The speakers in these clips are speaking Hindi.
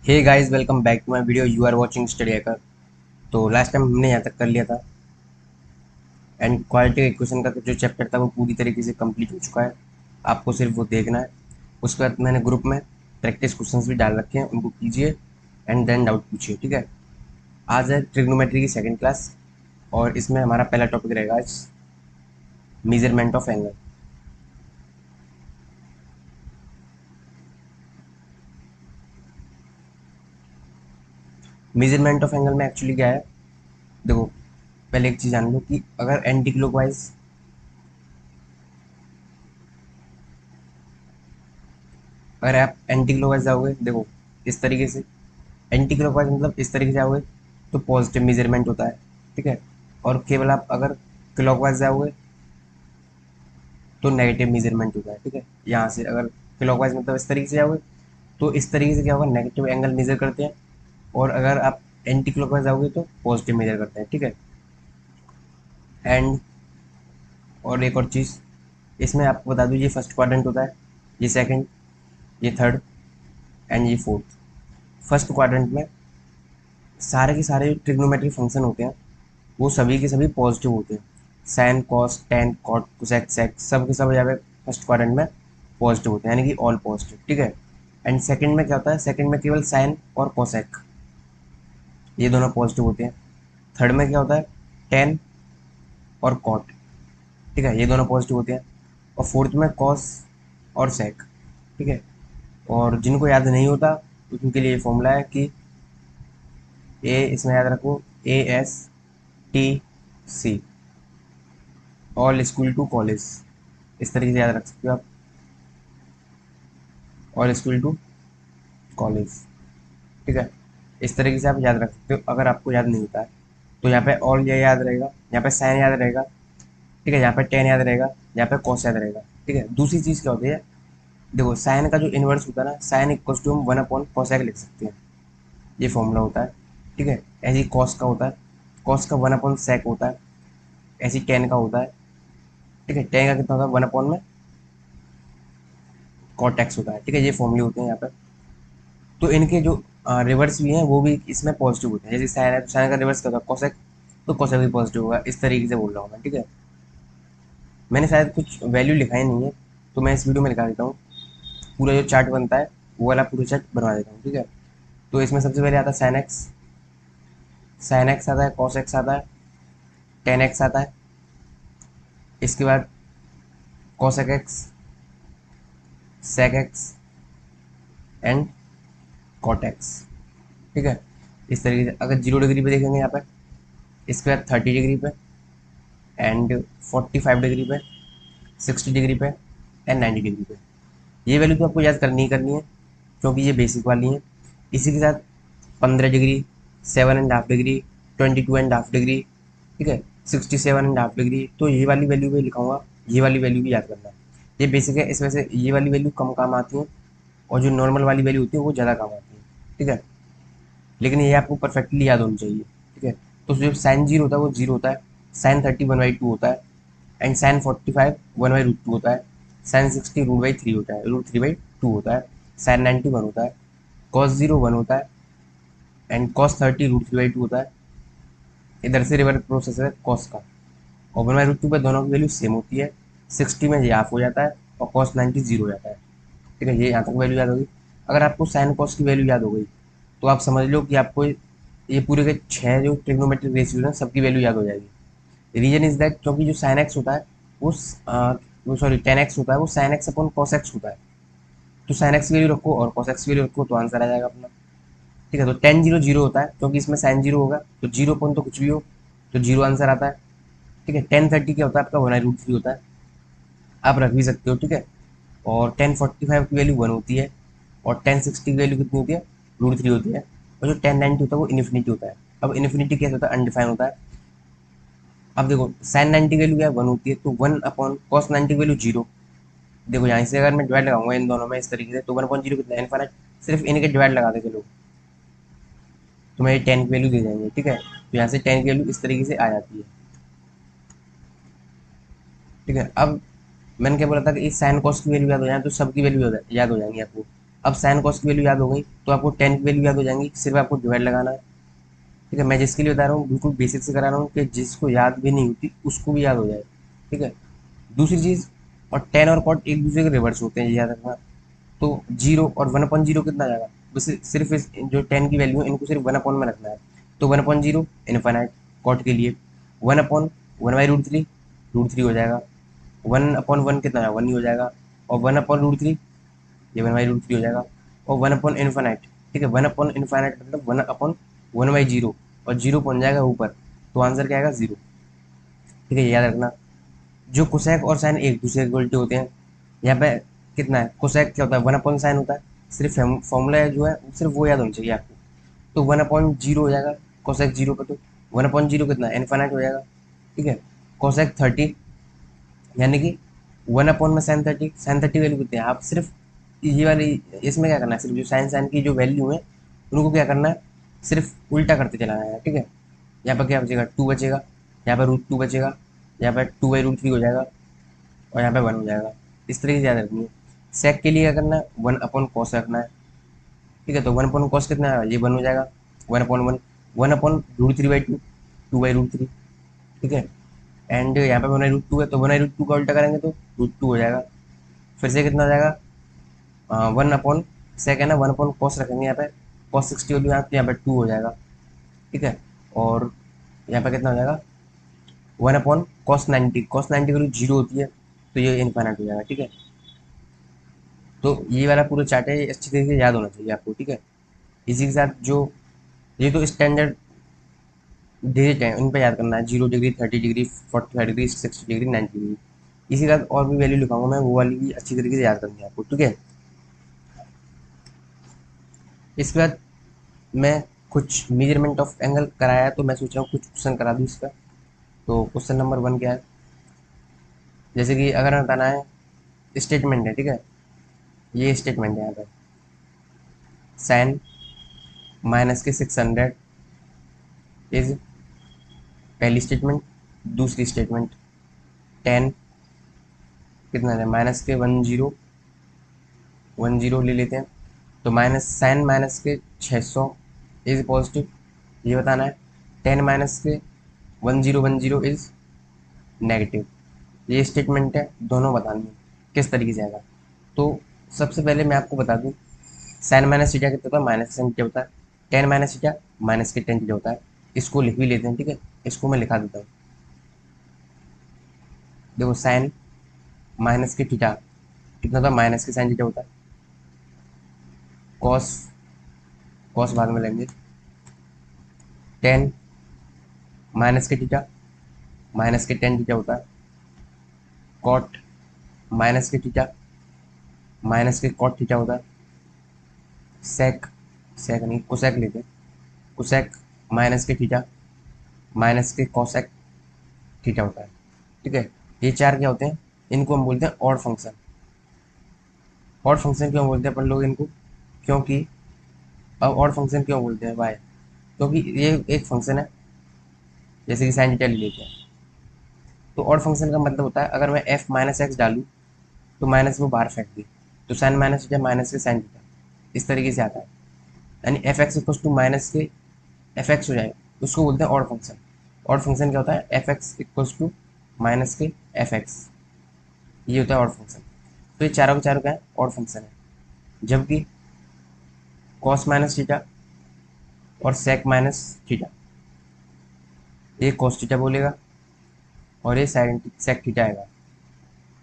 Hey guys, welcome back to my video. You are watching Study Hacker. तो लास्ट टाइम हमने यहाँ तक कर लिया था एंड क्वालिटी इक्वेशन का जो चैप्टर था वो पूरी तरीके से कंप्लीट हो चुका है। आपको सिर्फ वो देखना है। उसके बाद मैंने ग्रुप में प्रैक्टिस क्वेश्चंस भी डाल रखे हैं, उनको कीजिए एंड देन डाउट पूछिए। ठीक है। आज है ट्रिग्नोमेट्री की सेकंड क्लास और इसमें हमारा पहला टॉपिक रहेगा आज measurement of angle. Measurement of angle में एक्चुअली क्या है, देखो पहले एक चीज़ जान लो कि अगर एंटी क्लॉकवाइज अगर आप एंटी क्लॉकवाइज जाओगे, देखो इस तरीके से एंटी क्लॉकवाइज मतलब इस तरीके से जाओगे तो पॉजिटिव मेजरमेंट होता है। ठीक है। और केवल आप अगर क्लॉकवाइज जाओगे तो नेगेटिव मेजरमेंट होता है। ठीक है। यहाँ से अगर क्लॉकवाइज मतलब इस तरीके से जाओगे तो इस तरीके से क्या होगा, नेगेटिव एंगल मेजर करते हैं। और अगर आप एंटी क्लॉकवाइज जाओगे तो पॉजिटिव मेजर करते हैं। ठीक है। एंड और एक और चीज़ इसमें आपको बता दूँ, ये फर्स्ट क्वाड्रेंट होता है, ये सेकंड, ये थर्ड एंड ये फोर्थ। फर्स्ट क्वाड्रेंट में सारे के सारे ट्रिग्नोमेट्री फंक्शन होते हैं वो सभी के सभी पॉजिटिव होते हैं। Sine cos tan cot cosec sec सब के सब यहाँ पे फर्स्ट क्वाड्रेंट में पॉजिटिव होते हैं, यानी कि ऑल पॉजिटिव। ठीक है। एंड सेकंड में क्या होता है, सेकंड में केवल साइन और कोसेक ये दोनों पॉजिटिव होते हैं। थर्ड में क्या होता है, टेन और कॉट, ठीक है, ये दोनों पॉजिटिव होते हैं। और फोर्थ में कॉस और सेक। ठीक है। और जिनको याद नहीं होता उनके लिए फॉर्मूला है कि ए, इसमें याद रखो ASTC, all school to college, इस तरीके से याद रख सकते हो आप, ऑल स्कूल टू कॉलेज। ठीक है। इस तरीके से आप याद रख सकते हो अगर आपको याद नहीं होता है। तो यहाँ पे ऑल ये याद रहेगा, यहाँ पे साइन याद रहेगा। ठीक है। यहाँ पे टेन याद रहेगा, यहाँ पे कॉस याद रहेगा। ठीक है। दूसरी चीज़ क्या होती है, देखो साइन का जो इन्वर्स होता है ना, साइन इक्वल टू हम 1/cosec लिख सकते हैं, ये फॉर्मूला होता है। ठीक है। ऐसे ही कॉस का होता है, कॉस का 1/sec होता है। ऐसे ही टेन का होता है। ठीक है। टेन का कितना होता है, 1 में कॉट एक्स होता है। ठीक है। ये फॉर्मूले होते हैं यहाँ पे। तो इनके जो रिवर्स भी हैं वो भी इसमें पॉजिटिव होते हैं। जैसे साइन है तो साइन का रिवर्स क्या होगा, कोसेक, तो कोसेक भी पॉजिटिव होगा। इस तरीके से बोल रहा हूँ मैं। ठीक है। मैंने शायद कुछ वैल्यू लिखा ही नहीं है तो मैं इस वीडियो में लिखा देता हूँ। पूरा जो चार्ट बनता है वो वाला पूरा चार्ट बनवा देता हूँ। ठीक है। तो इसमें सबसे पहले आता है साइन एक्स आता है, कॉस एक्स आता है, टेन एक्स आता है। इसके बाद cosec x, sec x and cot x. ठीक है। इस तरीके से अगर 0 डिग्री पे देखेंगे यहाँ पे, इसके बाद 30 डिग्री पे एंड 45 डिग्री पे, 60 डिग्री पे एंड 90 डिग्री पे। ये वैल्यू तो आपको याद करनी ही करनी है क्योंकि ये बेसिक वाली है। इसी के साथ 15 डिग्री, 7.5 डिग्री, 22.5 डिग्री, ठीक है, 67.5 डिग्री, तो ये वाली वैल्यू भी लिखाऊंगा, ये वाली वैल्यू भी याद करना है। ये बेसिक है, इस वजह से ये वाली वैल्यू कम काम आती है और जो नॉर्मल वाली वैल्यू होती है वो ज़्यादा काम आती है। ठीक है। लेकिन ये आपको परफेक्टली याद होनी चाहिए। ठीक है। तो जो साइन जीरो होता है वो जीरो होता है, साइन 30 1/2 होता है एंड साइन 45 1/√2 होता है, साइन 60 √3 होता है, √3/2 होता है, साइन 90 1 होता है, कॉस 0 1 होता है एंड कॉस 30 √3/2 होता है। इधर से रिवर्स प्रोसेस है कॉस का। और 1/√2 पे दोनों की वैल्यू सेम होती है। 60 में ये हाफ हो जाता है और कॉस 90 जीरो हो जाता है। ठीक है। ये यहाँ तक वैल्यू याद होगी। अगर आपको साइन कॉस की वैल्यू याद हो गई तो आप समझ लो कि आपको ये पूरे के 6 जो ट्रिग्नोमेट्रिक रेशियोज हैं सबकी वैल्यू याद हो जाएगी। रीजन इज दैट क्योंकि जो साइन एक्स होता है वो वो सॉरी टेन एक्स होता है, वो sine x upon cos x होता है। तो साइन एक्स की वैल्यू रखो और कॉस एक्स की वैल्यू रखो तो आंसर आ जाएगा अपना। ठीक है। तो 10 0 0 होता है क्योंकि इसमें साइन जीरो होगा तो जीरो अपॉन तो कुछ भी हो तो जीरो आंसर आता है। ठीक है। 10 30 क्या होता है आपका 1/√3 होता है, आप रख भी सकते हो। ठीक है। और 10 45 की वैल्यू 1 होती है और 10 60 की वैल्यू कितनी होती है, √3 होती है। और जो 10 90 होता है वो इन्फिनिटी होता है। अब इन्फिनिटी कैसे होता है, अनडिफाइन होता है। अब देखो साइन 90 की वैल्यू क्या है, 1 होती है, तो 1 अपॉन कॉस 90 की वैल्यू जीरो। देखो यहाँ से अगर मैं डिवाइड लगाऊंगा इन दोनों में इस तरीके से तो 1/0 कितना है, इनफाइनाइट। सिर्फ इनके डिवाइड लगा दे चलो तो मैं 10 की वैल्यू दे देंगे। ठीक है। तो यहाँ से 10 की वैल्यू इस तरीके से आ जाती है। ठीक है। अब मैंने क्या बोला था कि इस साइन कॉस की वैल्यू याद हो जाए तो सबकी वैल्यू याद हो जाएंगी आपको। अब साइन कॉस की वैल्यू याद हो गई तो आपको टेन की वैल्यू याद हो जाएंगी, सिर्फ आपको डिवाइड लगाना है। ठीक है, मैं जिसके लिए बता रहा हूँ बिल्कुल बेसिक से करा रहा हूँ कि जिसको याद भी नहीं होती उसको भी याद हो जाए। ठीक है, दूसरी चीज़, और टेन और कॉट एक दूसरे के रिवर्स होते हैं, ये याद रखना। तो जीरो और वन अपॉन जीरो कितना आ जाएगा, बस सिर्फ इस जो टेन की वैल्यू है इनको सिर्फ वन अपॉन में रखना है। तो one upon zero infinite cot के लिए, one upon one by root three हो जाएगा। वन अपॉन वन कितना है, वन ही हो जाएगा। और वन अपॉन रूट थ्री, ये वन बाई रूट थ्री हो जाएगा। और वन अपॉन इनफाइनाइट, ठीक है, वन अपॉन इनफाइनाइट मतलब one upon one by zero, और जीरो पहुंच जाएगा ऊपर, तो आंसर क्या आएगा, जीरो। ठीक है, ये याद रखना। जो कोसेक और साइन एक दूसरे के उल्टे होते हैं, यहाँ पे कितना है, कोसेक क्या होता है, वन अपॉन साइन होता है। सिर्फ फॉर्मूला जो है सिर्फ वो याद होना चाहिए आपको। तो वन अपॉन जीरो हो जाएगा कोसेक जीरो का, तो वन अपॉन जीरो कितना है, इनफाइनाइट हो जाएगा। ठीक है, कोसेक थर्टी, यानी कि वन अपॉन में साइन थर्टी वैल्यू कितनी है, आप सिर्फ ये वाली, इसमें क्या करना है, सिर्फ जो साइन साइन की जो वैल्यू है उनको क्या करना है, सिर्फ उल्टा करते चलाना है। ठीक है, यहाँ पर क्या बचेगा, टू बचेगा, यहाँ पर रूट टू बचेगा, यहाँ पर टू बाई रूट थ्री हो जाएगा, और यहाँ पे वन हो जाएगा। इस तरीके से याद रखनी है। सेक के लिए क्या करना है, वन अपॉन कॉस रखना है। ठीक है, तो वन अपॉन कॉस कितना है, ये वन हो जाएगा, one upon one, one upon root three by two, two by root three. ठीक है, एंड यहाँ पे वन बाई रूट टू है, तो वन बाई रूट टू का उल्टा करेंगे तो रूट टू हो जाएगा। फिर से कितना हो जाएगा, वन अपॉन सेक है ना, वन अपॉन कॉस रखेंगे यहाँ पे, कॉस सिक्सटी वैल्यू यहाँ पे टू हो जाएगा। ठीक है, और यहाँ पे कितना हो जाएगा, one upon cos ninety value zero होती है, तो ये इनफाइनाइट हो जाएगा। ठीक है, तो ये वाला पूरा चार्ट है, ये अच्छी तरीके से याद होना चाहिए आपको। ठीक है, इसी के साथ जो ये तो स्टैंडर्ड डिजिट है उन पर याद करना है, 0 degree, 30 degree, 45 degree, 60 degree, 90 degree. इसी के साथ और भी वैल्यू लिखाऊंगा मैं, वो वाली भी अच्छी तरीके से याद करनी है आपको। ठीक है, इसके बाद मैं कुछ मेजरमेंट ऑफ एंगल कराया है, तो मैं सोच रहा हूँ कुछ क्वेश्चन करा दूँ इसका। तो क्वेश्चन नंबर वन क्या है, जैसे कि अगर हमें बताना है, स्टेटमेंट है। ठीक है, ये स्टेटमेंट है यहाँ पर, साइन माइनस के 600 इज पहली स्टेटमेंट। दूसरी स्टेटमेंट टेन कितना है, माइनस के 10 ले लेते हैं, तो माइनस साइन माइनस के 600 इज पॉजिटिव, ये बताना है। टेन माइनस के 1010 इज नेगेटिव। ये स्टेटमेंट है, दोनों बतानी है किस तरीके से आएगा। तो सबसे पहले मैं आपको बता दूं, साइन माइनस थीटा कितना होता है, माइनस साइन थीटा होता है। टेन माइनस थीटा माइनस के टेन थीटा होता है। इसको लिख भी लेते हैं। ठीक है, इसको मैं लिखा देता हूँ। देखो, साइन माइनस के थीटा कितना होता है, माइनस के साइन थीटा होता है। कॉस, कॉस बाद में लेंगे। टेन माइनस के थीटा माइनस के टेन थीटा होता है। कॉट माइनस के थीटा माइनस के कॉट थीटा होता है। सेक, सेक नहीं कोसेक लेते हैं, कोसेक माइनस के थीटा माइनस के कॉसेक थीटा होता है। ठीक है, ये चार क्या होते हैं, इनको हम बोलते हैं ऑड फंक्शन। ऑड फंक्शन क्यों बोलते हैं अपन लोग इनको, क्योंकि अब ऑड फंक्शन क्यों बोलते हैं भाई, क्योंकि ये एक फंक्शन है, जैसे कि साइन थीटा ले लेते हैं। तो ऑड फंक्शन का मतलब होता है, अगर मैं एफ माइनस एक्स डालूँ तो माइनस को बाहर फेंक दी, तो साइन माइनस थीटा माइनस के साइन थीटा, इस तरीके से आता है। यानी f x equal to minus के एफ एक्स हो जाए, उसको बोलते हैं ऑड फंक्शन। ऑड फंक्शन क्या होता है, f x equals to minus के एफ एक्स, ये होता है ऑड फंक्शन। तो ये चारों के चारों क्या है, ऑड फंक्शन है। जबकि कॉस माइनस थीटा और सेक माइनस थीटा, ये कॉस थीटा बोलेगा और ये सेक थीटा आएगा।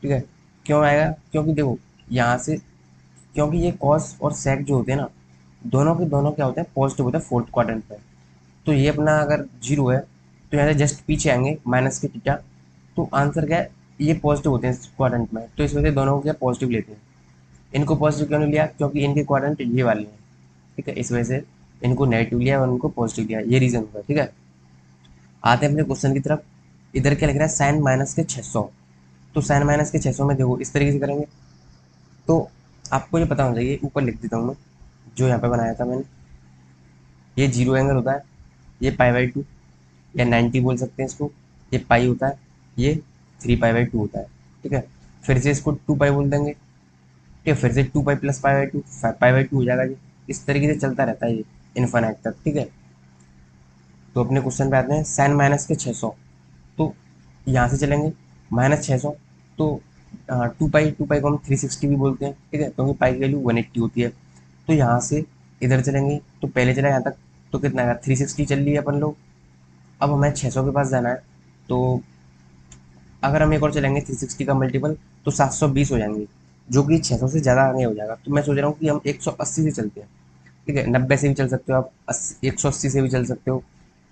ठीक है, क्यों आएगा, क्योंकि देखो यहाँ से, क्योंकि ये कॉस और सेक जो होते हैं ना, दोनों के दोनों क्या होते हैं, पॉजिटिव होते हैं फोर्थ क्वाड्रेंट पे। तो ये अपना अगर जीरो है तो यहाँ से जस्ट पीछे आएंगे माइनस के थीटा, तो आंसर क्या है, ये पॉजिटिव होते हैं इस क्वाड्रेंट में, तो इस वजह से दोनों को क्या पॉजिटिव लेते हैं। इनको पॉजिटिव क्यों नहीं लिया, क्योंकि इनके क्वाड्रेंट ये वाले हैं। ठीक है, इस वजह से इनको नेगेटिव लिया और इनको पॉजिटिव लिया, ये रीजन होगा। ठीक है, आते हैं अपने क्वेश्चन की तरफ। इधर क्या लिख रहा है, साइन माइनस के 600। तो साइन माइनस के 600 में देखो इस तरीके से करेंगे, तो आपको ये पता होना चाहिए, ऊपर लिख देता हूँ मैं जो यहाँ पे बनाया था मैंने। ये जीरो एंगल होता है, ये पाई बाई टू या 90 बोल सकते हैं इसको, ये पाई होता है, ये 3 पाई बाई टू होता है। ठीक है, फिर से इसको 2 पाई बोल देंगे, ठीक है, फिर से 2 pi plus pi by 2, pi by 2 हो जाएगा जी। इस तरीके से चलता रहता है ये इन्फानाइट तक। ठीक है, तो अपने क्वेश्चन पे आते हैं, साइन माइनस के 600। तो यहाँ से चलेंगे -600, तो 2 पाई को हम 360 भी बोलते हैं। ठीक है, क्योंकि पाई की वैल्यू 180 होती है। तो यहाँ से इधर चलेंगे, तो पहले चला यहाँ तक, तो कितना आएगा, 360 चल लिए अपन लोग। अब हमें 600 के पास जाना है, तो अगर हम एक और चलेंगे 360 का मल्टीपल, तो 720 हो जाएंगे, जो कि 600 से ज़्यादा आगे हो जाएगा। तो मैं सोच रहा हूँ कि हम 180 से चलते हैं। ठीक है, 90 से भी चल सकते हो आप, 180 से भी चल सकते हो।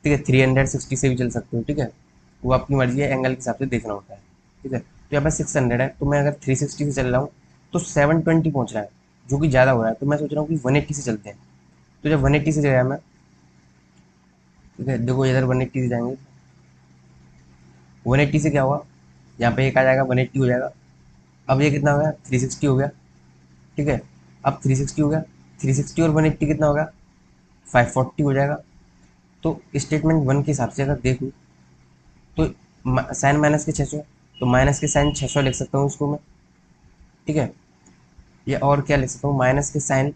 ठीक है, 360 से भी चल सकते हो। ठीक है, वो आपकी मर्जी है, एंगल के हिसाब से देखना होता है। ठीक है, तो यहाँ पर 600 है, तो मैं अगर 360 से चल रहा हूँ तो 720 पहुँच रहा है, जो कि ज़्यादा हो रहा है। तो मैं सोच रहा हूँ कि 180 से चलते हैं। तो जब 180 से गया मैं, ठीक है, देखो इधर 180 से जाएंगे, 180 से क्या हुआ, यहाँ पे एक आ जाएगा, 180 हो जाएगा। अब ये कितना हो गया, 360 हो गया। ठीक है, अब 360 हो गया, 360 और 180 कितना हो गया, 540 हो जाएगा। तो स्टेटमेंट 1 के हिसाब से अगर देखूँ, तो साइन माइनस के 600, तो माइनस के साइन 600 लिख सकता हूँ इसको मैं। ठीक है, या और क्या लिख सकता हूँ, माइनस के साइन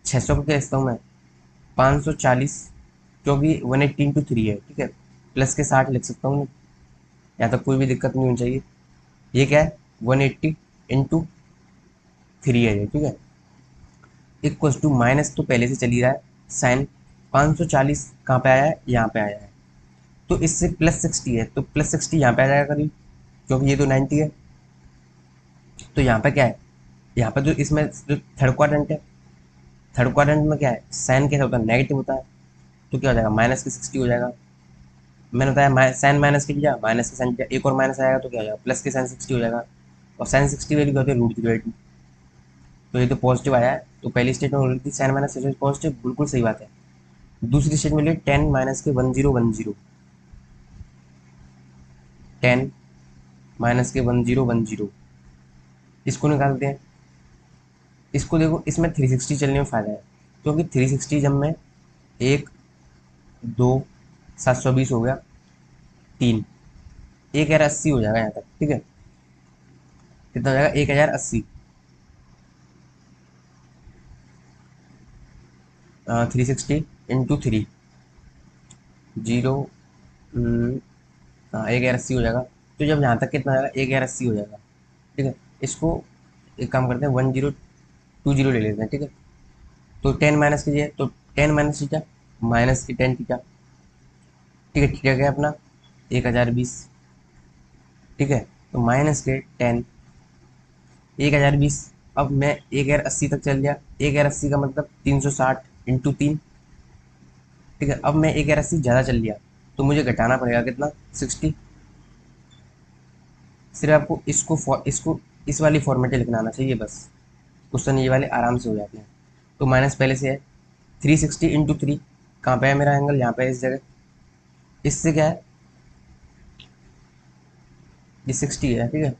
600 को क्या लिखता हूँ मैं, 540, क्योंकि 180 इंटू 3 है। ठीक है, प्लस के 60 लिख सकता हूँ, यहाँ तक कोई भी दिक्कत नहीं होनी चाहिए। ये क्या है, 180 इंटू 3 है ये। ठीक है, इक्वल्स टू, माइनस तो पहले से चल ही रहा है, साइन 540 कहाँ पे आया है, यहाँ पे आया है। तो इससे +60 है, तो +60 यहाँ पे आ जाएगा करीब, क्योंकि ये तो 90 है। तो यहाँ पे क्या है, यहाँ पे जो इसमें जो थर्ड क्वाड्रेंट है, थर्ड क्वाड्रेंट में क्या है, साइन कैसा होता है, नेगेटिव होता है। तो क्या हो जाएगा, माइनस के 60 हो जाएगा। मैंने बताया साइन माइनस के लिया, माइनस के साइन किया, एक और माइनस आएगा तो क्या हो जाएगा, प्लस के साइन 60 हो जाएगा। और साइन 60 वैल्यू क्या होती है, √0/2। तो ये तो पॉजिटिव आया है, तो पहली स्टेटमेंट हो रही थी साइन माइनस पॉजिटिव, बिल्कुल सही बात है। दूसरी स्टेटमेंट लिए 10 माइनस के 1010, 10 माइनस के 1010, इसको निकालते हैं। इसको देखो, इसमें 360 चलने में फ़ायदा है, क्योंकि 360 जब मैं 1 2 720 हो गया, 3 1080 हो जाएगा यहाँ तक। ठीक है, कितना हो जाएगा, 1080, 360 इंटू 3, 0, हाँ 1080 हो जाएगा। तो जब यहाँ तक कितना आएगा, 1080 हो जाएगा। ठीक है, इसको एक काम करते हैं, 1020 ले लेते हैं। ठीक है, तो 10 माइनस कीजिए, तो 10 माइनस थीटा, माइनस की 10 थीटा। ठीक है, थीटा गया अपना 1020। ठीक है, तो माइनस के 10, 1020। अब मैं 1080 तक चल गया, 1080 का मतलब 360 इंटू 3। ठीक है, अब मैं 1080 ज़्यादा चल लिया, तो मुझे घटाना पड़ेगा कितना, 60। सिर्फ आपको इसको इस वाली फॉर्मेट में लिखना आना चाहिए बस, क्वेश्चन ये वाले आराम से हो जाते हैं। तो माइनस पहले से है, 360 इंटू 3, कहाँ पे है मेरा एंगल, यहाँ पे है इस जगह। इससे क्या है, ये 60 है। ठीक है,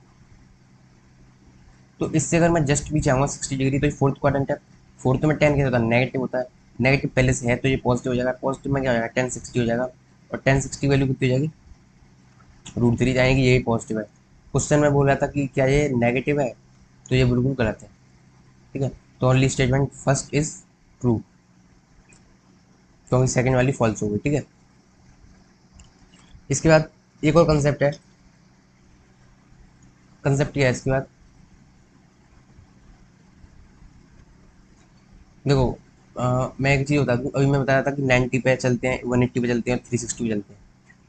तो इससे अगर मैं जस्ट भी चाहूँगा 60 डिग्री, तो ये फोर्थ क्वाड्रेंट है। फोर्थ में 10 कैसे होता है, नेगेटिव होता है। नेगेटिव पहले से है, तो ये पॉजिटिव हो जाएगा, पॉजिटिव में क्या हो जाएगा, 1060 हो जाएगा। और 1060 वैल्यू कितनी हो जाएगी, √3 जाएगी, यही पॉजिटिव है। क्वेश्चन में बोल रहा था कि क्या ये नेगेटिव है, तो ये बिल्कुल गलत है। ठीक है, तो only statement first is true, क्योंकि सेकंड वाली फॉल्स हो गई। ठीक है, इसके बाद एक और कंसेप्ट है, कंसेप्ट क्या है इसके बाद, देखो मैं एक चीज़ बता दूँ, अभी मैं बता रहा था कि 90 पे चलते हैं, 180 पे चलते हैं, 360 पे चलते हैं।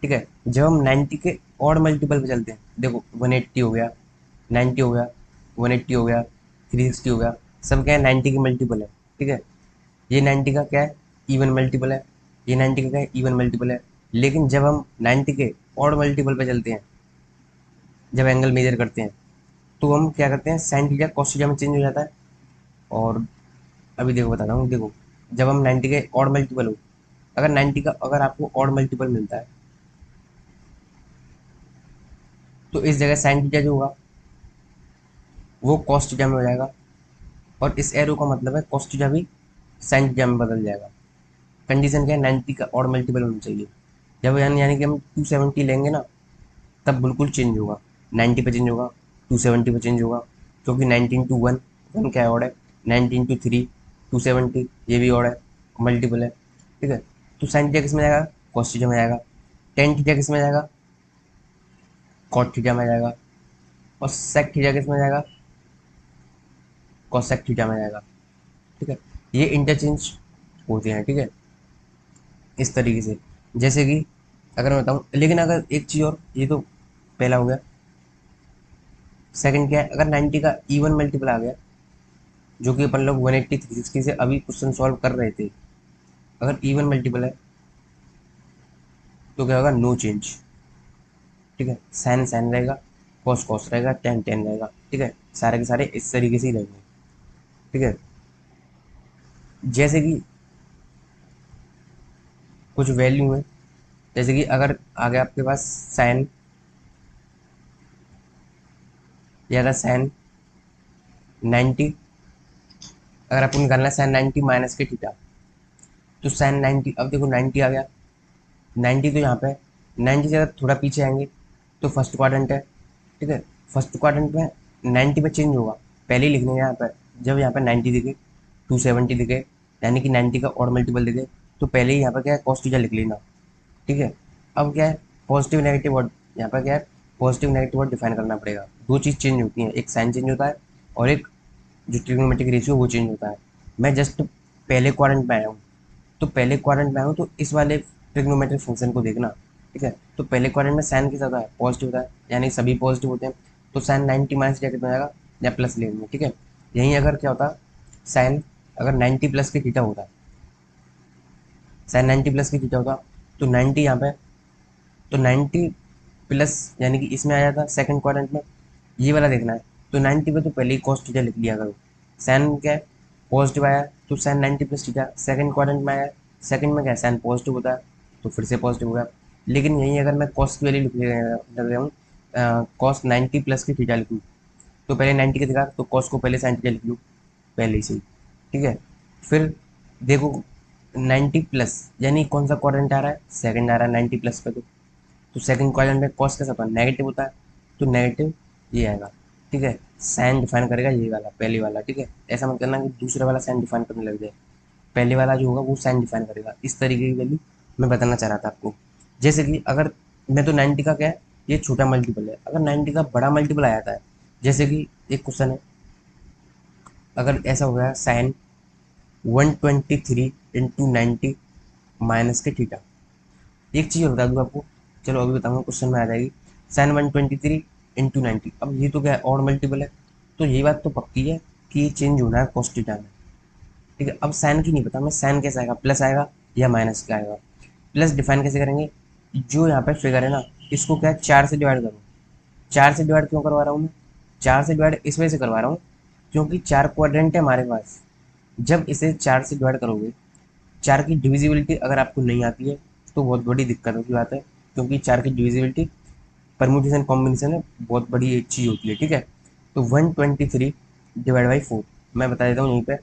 ठीक है, जब हम 90 के और मल्टीपल पे चलते हैं, देखो 180 हो गया, 90 हो गया, 180 हो गया, 360 हो गया, सब क्या है, 90 के मल्टीपल है। ठीक है, ये 90 का क्या है, इवन मल्टीपल है। ये 90 का क्या है, इवन मल्टीपल है। लेकिन जब हम 90 के और मल्टीपल पे चलते हैं, जब एंगल मेजर करते हैं, तो हम क्या करते हैं, साइन थीटा कॉस थीटा में चेंज हो जाता है। और अभी देखो बताता हूँ, देखो जब हम 90 के ऑड मल्टीपल हो, अगर 90 का अगर आपको ऑड मल्टीपल मिलता है, तो इस जगह साइन थीटा जो होगा वो कॉस थीटा में हो जाएगा। और इस एरो का मतलब है कॉस थीटा भी साइन थीटा में बदल जाएगा। कंडीशन क्या है, 90 का ऑड मल्टीपल होना चाहिए। जब यानी कि हम 270 लेंगे ना, तब बिल्कुल चेंज होगा, 90 पे चेंज होगा, 270 पे चेंज होगा, क्योंकि 19 to 1 वन क्या है, ऑड है। 19 × 3 270, ये भी ऑड है, मल्टीपल है, ठीक है। तो साइन थीटा किस में जाएगा, कॉस थीटा में जाएगा। टेन थीटा किस में जाएगा, कॉट थीटा में जाएगा। और सेक थीटा किस में जाएगा, कॉसेक थीटा में जाएगा, ठीक है। ये इंटरचेंज होते हैं, ठीक है, इस तरीके से। जैसे कि अगर मैं बताऊँ, लेकिन अगर एक चीज़ और, ये तो पहला हो गया। सेकंड क्या है, अगर 90 का इवन मल्टीपल आ गया, जो कि अपन लोग 180 360 से अभी क्वेश्चन सॉल्व कर रहे थे, अगर इवन मल्टीपल है तो क्या होगा, नो चेंज, ठीक है। साइन साइन रहेगा, कॉस कॉस रहेगा, टेन टेन रहेगा, ठीक है। सारे के सारे इस तरीके से ही रहेंगे, ठीक है। जैसे कि कुछ वैल्यू है, जैसे कि अगर आ गया आपके पास साइन, या था साइन 90, अगर आपको निकालना है साइन 90 माइनस के थीटा, तो साइन 90, अब देखो 90 आ गया, 90 तो यहाँ पे 90 से अगर थोड़ा पीछे आएंगे तो फर्स्ट क्वाड्रेंट है, ठीक है। फर्स्ट क्वाड्रेंट में 90 पे चेंज होगा, पहले ही लिख लेंगे यहाँ पर। जब यहाँ पर 90 दिखे, 270 दिखे, यानी कि 90 का और मल्टीपल दिखे, तो पहले ही यहाँ पर क्या है, कॉस थीटा लिख लेना, ठीक है। अब क्या है, पॉजिटिव नेगेटिव वर्ड, यहाँ पर क्या है, पॉजिटिव नेगेटिव वर्ड डिफाइन करना पड़ेगा। दो चीज़ चेंज होती हैं, एक साइन चेंज होता है और एक जो ट्रिग्नोमेट्रिक रेशियो वो चेंज होता है। मैं जस्ट पहले क्वाड्रेंट में आया हूँ, तो पहले क्वाड्रेंट में आया हूँ तो इस वाले ट्रिग्नोमेट्रिक फंक्शन को देखना, ठीक है। तो पहले क्वाड्रेंट में साइन किस होता है, पॉजिटिव होता है, यानी सभी पॉजिटिव होते हैं। तो साइन 90 माइनस क्या कितना आएगा, या प्लस ले लेंगे, ठीक है। यहीं अगर क्या होता, साइन अगर 90 प्लस की थीटा होता, साइन 90 प्लस की थीटा होता, तो 90 यहाँ पे, तो 90 प्लस यानी कि इसमें आ जाता सेकंड क्वाड्रेंट में, ये वाला देखना है। तो 90 पे तो पहले ही कॉस थीटा लिख लिया करो। साइन क्या है, पॉजिटिव आया, तो sine 90 plus theta second quadrant में आया, सेकंड में क्या है, साइन पॉजिटिव होता है, तो फिर से पॉजिटिव होगा। लेकिन यहीं अगर मैं कॉस की वैल्यू लग रहा हूँ, कॉस 90 प्लस की थीटा लिखूँ, तो पहले 90 की जगह तो कॉस को पहले साइन थीटा लिख लूँ, पहले से ही, ठीक है। फिर देखो 90 प्लस यानी कौन सा क्वाड्रेंट आ रहा है, सेकंड आ रहा है 90 प्लस पे, तो सेकंड क्वाड्रेंट में कॉस कैसा होता है, नेगेटिव होता है, तो नेगेटिव ये आएगा, ठीक है। साइन डिफाइन करेगा ये वाला, पहले वाला, ठीक है। ऐसा मत करना कि दूसरे वाला साइन डिफाइन करने लग जाए, पहले वाला जो होगा वो साइन डिफाइन करेगा। इस तरीके की वैल्यू मैं बताना चाह रहा था आपको। जैसे कि अगर मैं तो 90 का क्या है, ये छोटा मल्टीपल है, अगर 90 का बड़ा मल्टीपल आ जाता है, जैसे कि एक क्वेश्चन है, अगर ऐसा हो गया साइन 123 × 90 माइनस के थीटा। एक चीज़ और बता दूँ आपको, चलो अभी बताऊँगा, क्वेश्चन में आ जाएगी। साइन 123 × 90, अब ये तो क्या है, और मल्टीपल है, तो ये बात तो पक्की है कि ये चेंज होना है कॉस थीटा में, ठीक है। अब साइन की नहीं पता मैं, साइन कैसे आएगा, प्लस आएगा या माइनस का आएगा। प्लस डिफाइन कैसे करेंगे, जो यहाँ पे फिगर है ना, इसको क्या है, 4 से डिवाइड करो। 4 से डिवाइड क्यों करवा रहा हूँ मैं, 4 से डिवाइड इस वजह से करवा रहा हूँ क्योंकि 4 क्वाड्रेंट है हमारे पास। जब इसे 4 से डिवाइड करोगे, 4 की डिविजिबिलिटी अगर आपको नहीं आती है तो बहुत बड़ी दिक्कतों की बात है, क्योंकि 4 की डिविजिबिलिटी परम्यूटेशन कॉम्बिनेशन है, बहुत बड़ी एक चीज़ होती है, ठीक है। तो 123/4 मैं बता देता हूँ यहीं पे,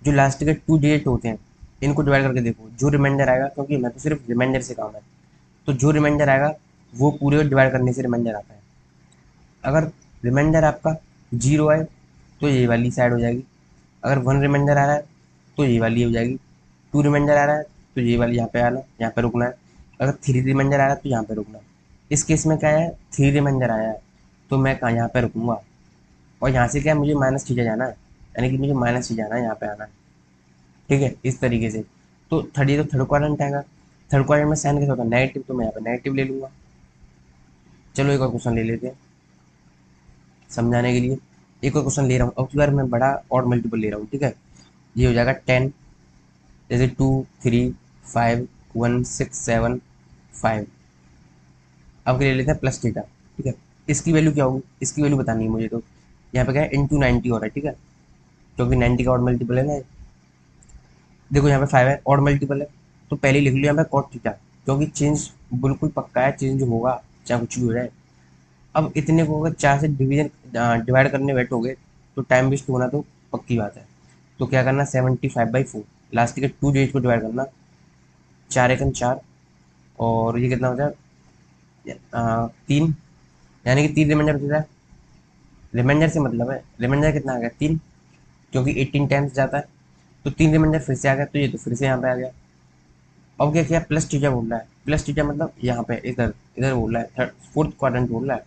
जो लास्ट के 2 डिजिट होते हैं इनको डिवाइड करके देखो, जो रिमाइंडर आएगा, क्योंकि मैं तो सिर्फ रिमाइंडर से काम है, तो जो रिमाइंडर आएगा वो पूरे डिवाइड करने से रिमाइंडर आता है। अगर रिमाइंडर आपका 0 आए तो ये वाली साइड हो जाएगी, अगर 1 रिमाइंडर आ रहा है तो ये वाली हो जाएगी, 2 रिमाइंडर आ रहा है तो ये वाली यहाँ पे आना, यहाँ पे रुकना है, अगर 3 रिमाइंडर आ रहा है तो यहाँ पे रुकना है। इस केस में क्या है, 3 रिमाइंडर आया है तो मैं कहाँ यहाँ पे रुकूंगा, और यहाँ से क्या है, मुझे माइनस थीटा जाना है, यानी कि मुझे माइनस ही जाना है, यहाँ पे आना है, ठीक है, इस तरीके से। तो थर्ड, ये तो थर्ड क्वाड्रेंट आएगा। थर्ड क्वाड्रेंट में साइन कैसा होता है, नेगेटिव, तो मैं यहाँ पे नेगेटिव ले लूंगा। चलो एक और क्वेश्चन ले लेते हैं समझाने के लिए। एक और क्वेश्चन ले रहा हूँ, अब की बार मैं बड़ा और मल्टीपल ले रहा हूँ, ठीक है। ये हो जाएगा 10, जैसे 2 3 5 1 6 7 5। अब ले लेते हैं प्लस थीटा, ठीक है। इसकी वैल्यू क्या होगी, इसकी वैल्यू बतानी है मुझे, तो यहाँ पे क्या है, इंटू 90 हो रहा है, ठीक है, क्योंकि 90 का और मल्टीपल है ना। देखो यहाँ पे 5 है, और मल्टीपल है, तो पहले ही लिख लिया यहाँ पे कॉट थीटा, क्योंकि चेंज बिल्कुल पक्का है, चेंज होगा चाहे कुछ भी हो जाए। अब इतने को अगर 4 से डिवाइड करने बैठोगे तो टाइम वेस्ट होना तो पक्की बात है। तो क्या करना, 75/4 लास्ट के 2 डिजिट को डिवाइड करना, 4 एकम 4, और ये कितना होता है, 3, यानी कि 3 रिमाइंडर होता है। रिमाइंडर से मतलब है, रिमाइंडर कितना आ गया, 3, क्योंकि 18 टाइम्स जाता है, तो 3 रिमाइंडर फिर से आ गया, तो ये तो फिर से यहाँ पे आ गया। अब क्या किया, प्लस टीजा बोल रहा है, प्लस टीजा मतलब यहाँ पे इधर इधर बोल रहा है, थर्ड फोर्थ क्वाड्रेंट बोल रहा है।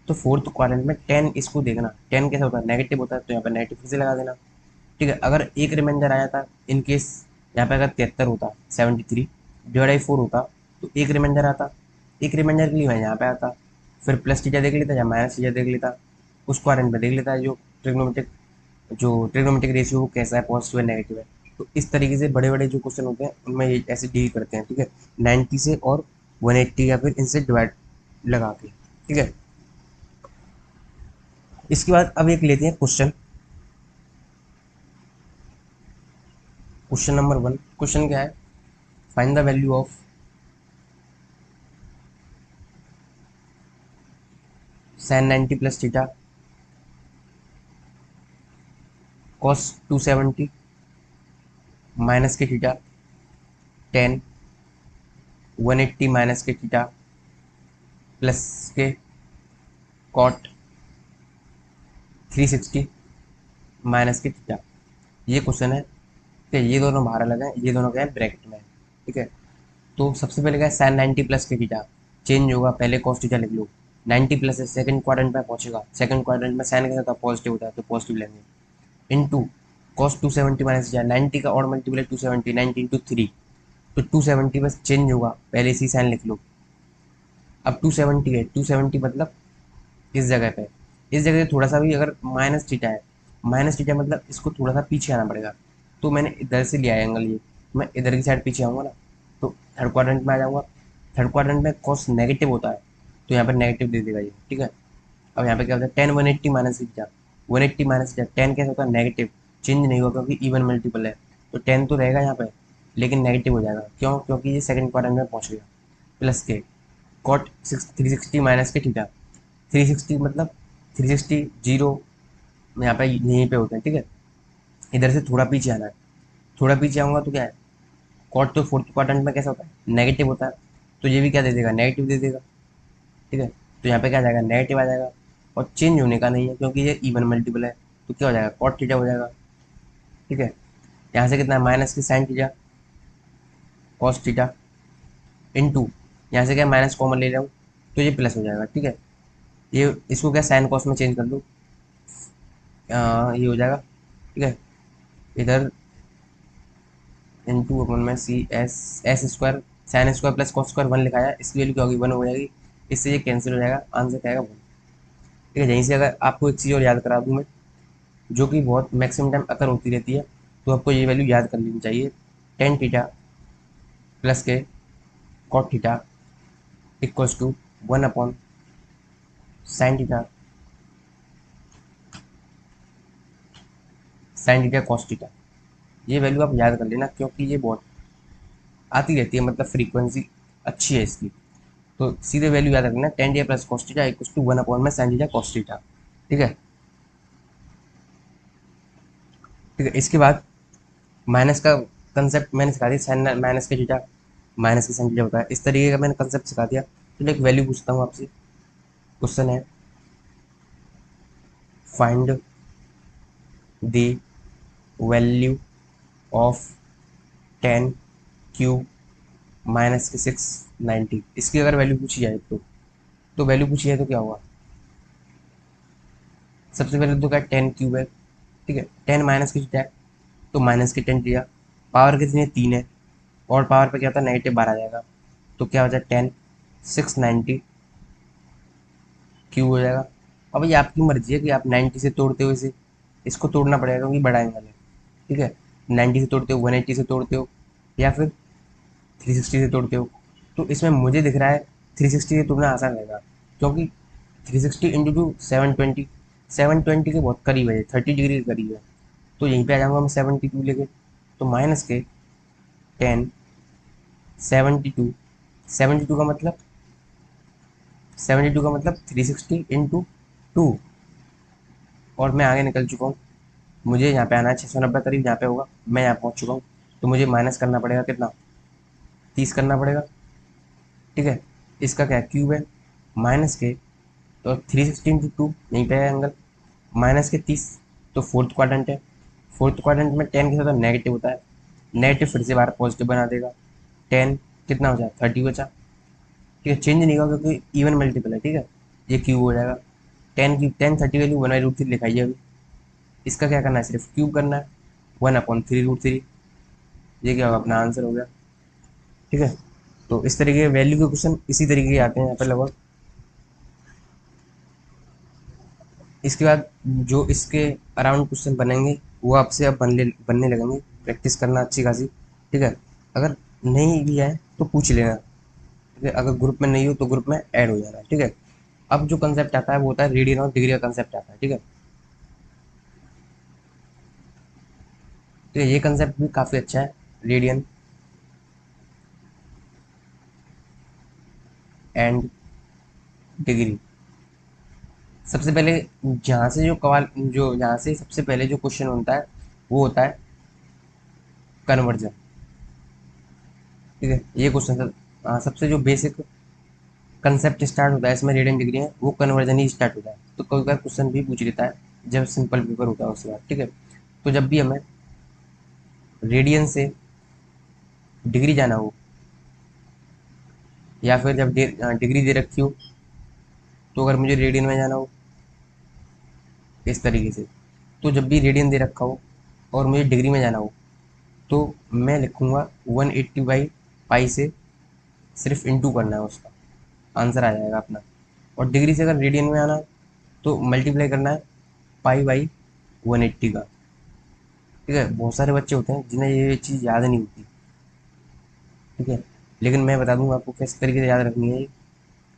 तो फोर्थ क्वाड्रेंट में 10 इसको देखना, 10 कैसा होता है, नेगेटिव होता है, तो यहाँ पे नेगेटिव फिर से लगा देना। ठीक है, अगर एक रिमाइंडर आया था इन केस, यहाँ पे अगर 73 होता, 73 डिवाइड बाई 4 होता, तो एक रिमाइंडर आता, एक रिमाइंडर के लिए मैं यहाँ पे आता, फिर प्लस टीजा देख लेता या माइनस टीजा देख लेता, उस क्वाड्रेंट में देख लेता है जो ट्रिग्नोमेट्रिक रेशियो वो कैसा है, पॉजिटिव है नेगेटिव है। तो इस तरीके से बड़े बड़े जो क्वेश्चन होते हैं उनमें ये ऐसे डील करते हैं। ठीक है, 90 से और 180 या फिर इनसे डिवाइड लगा के। ठीक है, इसके बाद अब एक लेते हैं क्वेश्चन, क्वेश्चन नंबर 1। क्वेश्चन क्या है, find the value of sin 90 plus theta cos 270 minus के थीटा tan 180 माइनस के थीटा प्लस के cot 360 माइनस के थीटा। ये क्वेश्चन है कि ये दोनों बाहर अलग हैं, ये दोनों क्या है, ब्रैकेट में है। ठीक है, तो सबसे पहले क्या है, साइन 90 प्लस के थीटा चेंज होगा, पहले कॉस थीटा लिख लो, 90 प्लस है, सेकंड क्वाड्रेंट में पहुंचेगा, सेकंड क्वाड्रेंट में साइन कैसा था, पॉजिटिव होता है, तो पॉजिटिव लेंगे, इनटू कॉस 270 माइनस थीटा, 90 का और मल्टीप्लाई 270, 90 इंटू 3, तो 270 बस चेंज होगा, पहले इसी साइन लिख लो। अब 270 है, 270 मतलब इस जगह पे, इस जगह से थोड़ा सा भी अगर माइनस थीटा है, माइनस थीटा मतलब इसको थोड़ा सा पीछे आना पड़ेगा, तो मैंने इधर से लिया है एंगल ये, मैं इधर की साइड पीछे आऊँगा ना, तो थर्ड क्वाड्रेंट में आ जाऊँगा। थर्ड क्वाड्रेंट में कॉस नेगेटिव होता है, तो यहाँ पर नेगेटिव दे देगा ये। ठीक है, अब यहाँ पे क्या होता है, ten 180 minus theta, 180 minus theta, ten कैसा होता है, नेगेटिव, चेंज नहीं होगा क्योंकि इवन मल्टीपल है, तो टेन तो रहेगा यहाँ पे, लेकिन नेगेटिव हो जाएगा, क्यों, क्योंकि ये सेकंड क्वाड्रेंट में पहुँच गया। प्लस के कॉट 360 माइनस के थीटा, 360 मतलब 360 जीरो यहाँ पे यहीं पे होते हैं। ठीक है, इधर से थोड़ा पीछे आना है, थोड़ा पीछे आऊँगा तो क्या है, कॉट तो फोर्थ क्वाड्रेंट में कैसा होता है, नेगेटिव होता है, तो ये भी क्या दे देगा, नेगेटिव दे देगा। ठीक है, तो यहाँ पे क्या आ जाएगा, नेगेटिव आ जाएगा, और चेंज होने का नहीं है क्योंकि ये इवन मल्टीपल है, तो क्या हो जाएगा, कॉट थीटा हो जाएगा। ठीक है, यहाँ से कितना है, माइनस की sign theta cos theta into, यहाँ से क्या माइनस कॉमन ले रहा हूँ, तो ये प्लस हो जाएगा। ठीक है, ये इसको क्या साइन कॉस में चेंज कर दो, ये हो जाएगा। ठीक है, इधर इंटू अपन में c s s square sine square plus cos square 1 लिखा है, इसकी वैल्यू क्या होगी, 1 हो जाएगी, इससे ये कैंसिल हो जाएगा, आंसर क्या आएगा 1। ठीक है, यहीं से अगर आपको एक चीज़ और याद करा दूँ मैं, जो कि बहुत मैक्सिमम टाइम अकर होती रहती है, तो आपको ये वैल्यू याद कर लेनी चाहिए, टेन थीटा प्लस के cot theta equals to 1 upon sine theta cos theta. ये वैल्यू आप याद कर लेना क्योंकि ये बहुत आती रहती है, मतलब फ्रीक्वेंसी अच्छी है इसकी, तो सीधे वैल्यू याद रखना, tan theta plus cos theta equals to 1 upon में साइन थीटा कॉस थीटा। ठीक है, ठीक है, इसके बाद माइनस का कंसेप्ट मैंने सिखा दिया, साइन माइनस के थीटा माइनस के साइन थीटा होता है, इस तरीके का मैंने कंसेप्ट सिखा दिया। तो एक वैल्यू पूछता हूँ आपसे, क्वेश्चन है, find the value of 10 cube minus के 690, इसकी अगर वैल्यू पूछी जाए तो वैल्यू पूछी है तो क्या होगा, सबसे पहले तो क्या 10 क्यूब है। ठीक है, 10 माइनस की थीटा है, तो माइनस के 10 दिया, पावर कितनी है, 3 है, और पावर पे क्या होता है, नेगेटिव 12 आ जाएगा, तो क्या हो जाए 10 690 क्यूब हो जाएगा। अब ये आपकी मर्जी है कि आप 90 से तोड़ते हो इसे, इसको तोड़ना पड़ेगा क्योंकि बड़ा एंगल है। ठीक है, 90 से तोड़ते हो, 180 से तोड़ते हो, या फिर 360 से तोड़ते हो, तो इसमें मुझे दिख रहा है 360 से तोड़ना आसान रहेगा, क्योंकि 360 इंटू टू 720, 720 के बहुत करीब है, 30 डिग्री के करीब है, तो यहीं पे आ जाऊँगा मैं 72 लेके, तो माइनस के 10 72, 72 का मतलब 72 का मतलब 360 इंटू 2, और मैं आगे निकल चुका हूँ, मुझे यहाँ पे आना है 690 करीब, यहाँ पे होगा, मैं यहाँ पहुँच चुका हूँ, तो मुझे माइनस करना पड़ेगा कितना, 30 करना पड़ेगा। ठीक है, इसका क्या क्यूब है, माइनस के, तो 360 इंटू टू यहीं पे है एंगल, माइनस के 30, तो फोर्थ क्वाड्रेंट है, फोर्थ क्वाड्रेंट में 10 के साथ नेगेटिव होता है, नेगेटिव फिर से बाहर पॉजिटिव बना देगा, 10 कितना हो जाए 30 बचा, ठीक है, चेंज नहीं होगा क्योंकि इवन मल्टीपल है, ठीक है, ये क्यूब हो जाएगा। 10 30 वैल्यू 1/√3 लिखाई है अभी, इसका क्या करना है, सिर्फ क्यूब करना है, 1/3√3, ये क्या होगा, अपना आंसर हो गया, ठीक है। तो इस तरीके के वैल्यू के क्वेश्चन इसी तरीके के आते हैं यहाँ पर लगभग। इसके बाद जो इसके अराउंड क्वेश्चन बनेंगे वो आपसे अब बनने लगेंगे, प्रैक्टिस करना अच्छी खासी, ठीक है। अगर नहीं भी है तो पूछ लेना, ठीक है, अगर ग्रुप में नहीं हो तो ग्रुप में ऐड हो जाना, ठीक है। अब जो कंसेप्ट आता है वो होता है रेडियन और डिग्री का कंसेप्ट आता है, ठीक है। ठीक है, ये कंसेप्ट भी काफ़ी अच्छा है, रेडियन एंड डिग्री। सबसे पहले जहाँ से सबसे पहले जो क्वेश्चन होता है वो होता है कन्वर्जन, ठीक है, ये क्वेश्चन सबसे जो बेसिक कंसेप्ट स्टार्ट होता है इसमें रेडियन डिग्री है, वो कन्वर्जन ही स्टार्ट होता है। तो कई बार क्वेश्चन भी पूछ लेता है जब सिंपल पेपर होता है उसके बाद, ठीक है। तो जब भी हमें रेडियन से डिग्री जाना हो या फिर जब डिग्री दे रखी हो, तो अगर मुझे रेडियन में जाना हो इस तरीके से, तो जब भी रेडियन दे रखा हो और मुझे डिग्री में जाना हो तो मैं लिखूंगा 180/पाई से सिर्फ इंटू करना है, उसका आंसर आ जाएगा अपना। और डिग्री से अगर रेडियन में आना है तो मल्टीप्लाई करना है पाई/180 का, ठीक है। बहुत सारे बच्चे होते हैं जिन्हें ये चीज़ याद नहीं होती, ठीक है, लेकिन मैं बता दूंगा आपको किस तरीके से याद रखनी है ये।